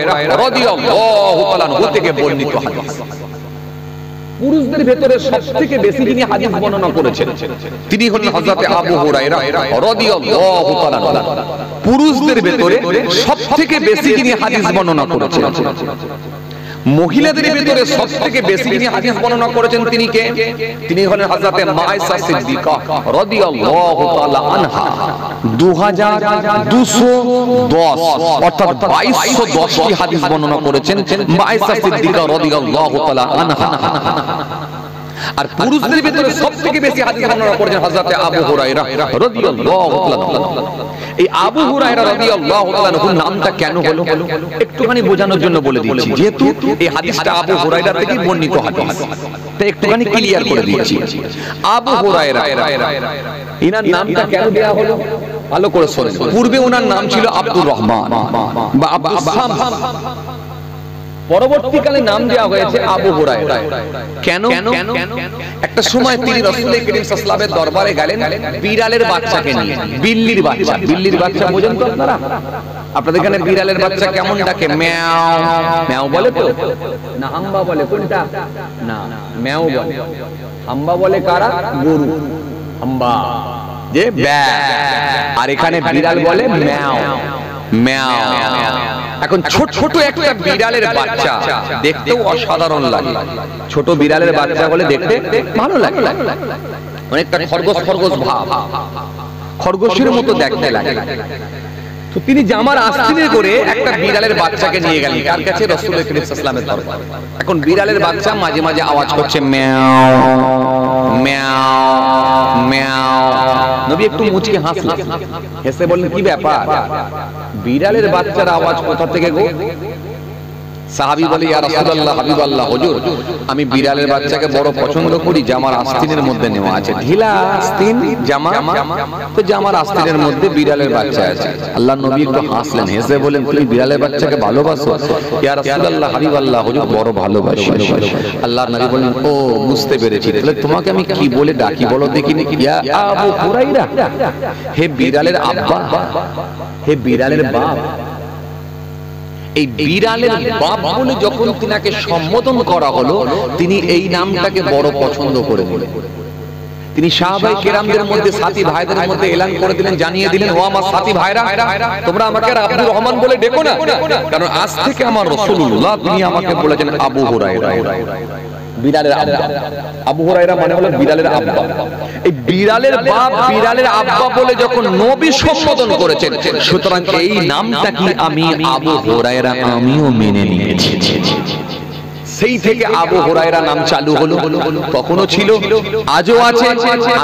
রাদিয়াল্লাহু তাআলা আনহু থেকে বর্ণিত হাদিস। পুরুষদের ভেতরে সবথেকে বেশি যিনি হাদিস বর্ণনা করেছেন তিনি হলেন হযরতে আবু হুরায়রা রাদিয়াল্লাহু তাআলা আনহু। পুরুষদের ভেতরে সবথেকে বেশি যিনি হাদিস বর্ণনা করেছেন। মহিলাদের ভিতরে সবথেকে বেশি যিনি হাদিস বর্ণনা করেছেন তিনি কে? তিনি হলেন হযরতে মায়েশা সিদ্দিকা রাদিয়াল্লাহু তাআলা আনহা। 2210 অর্থাৎ 2210 টি হাদিস বর্ণনা করেছেন মায়েশা সিদ্দিকা রাদিয়াল্লাহু তাআলা আনহা। আর পুরুষদের ভিতরে সবথেকে বেশি হাদিস বর্ণনা করেছেন হযরতে আবু হুরায়রা রাদিয়াল্লাহু তাআলা। এই আবু হুরায়রা রাদিয়াল্লাহু তাআলা এর নামটা কেন হলো একটুখানি বোঝানোর জন্য বলে দিচ্ছি, যেহেতু এই হাদিসটা আবু হুরায়রা থেকে বর্ণিত হাদিস, তাই একটুখানি ক্লিয়ার করে দিচ্ছি। আবু হুরায়রা এনার নামটা কেন দেয়া হলো ভালো করে শুনুন। পূর্বে ওনার নাম ছিল আব্দুর রহমান বা আব্দুস সামাদ, পরবর্তীকালে নাম দেওয়া হয়েছে আবু হুরায়রা। কেন? একটা সময় তিনি রাসূল করিম সাল্লাল্লাহু আলাইহি ওয়াসাল্লামের দরবারে গেলেন বিড়ালের বাচ্চাকে নিয়ে। বিল্লির বাচ্চা, বিল্লির বাচ্চা বোঝেন তো আপনারা? আপনাদের এখানে বিড়ালের বাচ্চা কেমন ডাকে? ম্যাও ম্যাও বলে তো না হাম্বা বলে? কোনটা? না ম্যাও বলে। হাম্বা বলে কারা? গরু হাম্বা, যে ব্যা। আর এখানে বিড়াল বলে ম্যাও ম্যাও। এখন ছোট ছোট একটা বিড়ালের বাচ্চা দেখতেও অসাধারণ লাগে। ছোট বিড়ালের বাচ্চা বলে দেখতে ভালো লাগে, অনেকটা খরগোশ খরগোশ ভাব, খরগোশের মতো দেখতে লাগে। তো তিনি জামার আস্তিনে করে একটা বিড়ালের বাচ্চাকে নিয়ে গেলেন কার কাছে? রাসূল করিম সাল্লাল্লাহু আলাইহি ওয়াসাল্লামের দরবারে। এখন বিড়ালের বাচ্চা মাঝে মাঝে আওয়াজ করছে ম্যাও ম্যাও ম্যাও। নবী একটু মুচকি হাসলেন, হেসে বললেন কি ব্যাপার, বিড়ালের বাচ্চার আওয়াজ কোথা থেকে গো? সাহাবী বলে ইয়া রাসূলুল্লাহ হাবিবাল্লাহ হুজুর, আমি বিড়ালের বাচ্চাকে বড় পছন্দ করি, জামার আস্তিনের মধ্যে নেওয়া আছে, ঢিলা আস্তিন জামা, তো জামার আস্তিনের মধ্যে বিড়ালের বাচ্চা আছে। আল্লাহর নবী একটু হাসলেন, হেসে বলেন তুমি বিড়ালের বাচ্চাকে ভালোবাসো? ইয়া রাসূলুল্লাহ হাবিবাল্লাহ হুজুর বড় ভালোবাসি। আল্লাহর নবী বলেন ও বুঝতে পেরেছি, তাহলে তোমাকে আমি কি বলে ডাকি বলো দেখিনি? ইয়া আবু হুরায়রা, হে বিড়ালের আব্বা, হে বিড়ালের বাপ। এই বিড়ালের বাপ বলে যখন তিনাকে সম্বোধন করা হলো তিনি এই নামটাকে বড় পছন্দ করে নিলেন। তিনি সাহাবায়ে কেরামদের মধ্যে সাথী ভাইদের মধ্যে এলান করে দিলেন, জানিয়ে দিলেন, ও আমার সাথী ভাইরা, তোমরা আমাকে আর আব্দুর রহমান বলে ডেকো না, কারণ আজ থেকে আমার রাসূলুল্লাহ তিনি আমাকে বলেছেন আবু হুরায়রা, বিলালের আব্বা। আবু হুরায়রা মানে হলো বিলালের আব্বা। এই বিলালের বাপ বিলালের আব্বা বলে যখন নবী সম্বোধন করেছেন, সুতরাং এই নামটা কি আমি আবু হুরায়রা আমিও মেনে নিয়েছি। সেই থেকে আবু হুরায়রা নাম চালু হলো, তখনও ছিল, আজও আছে,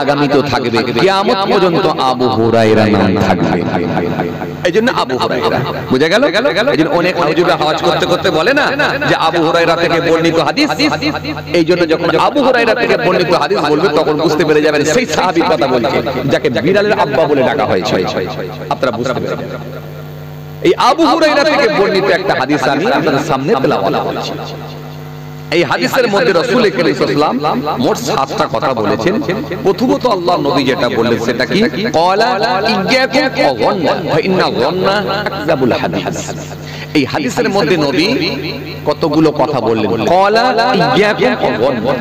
আগামীতেও থাকবে, কিয়ামত পর্যন্ত আবু হুরায়রা নাম থাকবে। এইজন্য আবু হুরায়রা, বুঝা গেল? এইজন্য অনেক হুজুররা হজ করতে করতে বলে না যে আবু হুরায়রা থেকে বর্ণিত হাদিস, এইজন্য যখন আবু হুরায়রা থেকে বর্ণিত হাদিস বলবে তখন বুঝতে পেরে যাবেন সেই সাহাবীর কথা বলছে যাকে বিলালের আব্বা বলে ডাকা হয়েছে। আপনারা বুঝতে পেরেছেন? এই আবু হুরায়রা থেকে বর্ণিত একটা হাদিস আমি আপনাদের সামনে তেলাওয়াত করছি। এই হাদিসের মধ্যে রাসূল কারীম সাল্লাল্লাহু আলাইহি ওয়াসাল্লাম মোট 7টা কথা বলেছেন। প্রথমত আল্লাহ নবী যেটা বললেন সেটা কি, ক্বালা ইয়্যাকুম ওয়ান্না ফা ইন্না ওয়ান্না আকযাবুল হাদিস। এই হাদিসের মধ্যে নবী কতগুলো কথা বললেন, ক্বালা ইয়্যাকুম ওয়ান্না,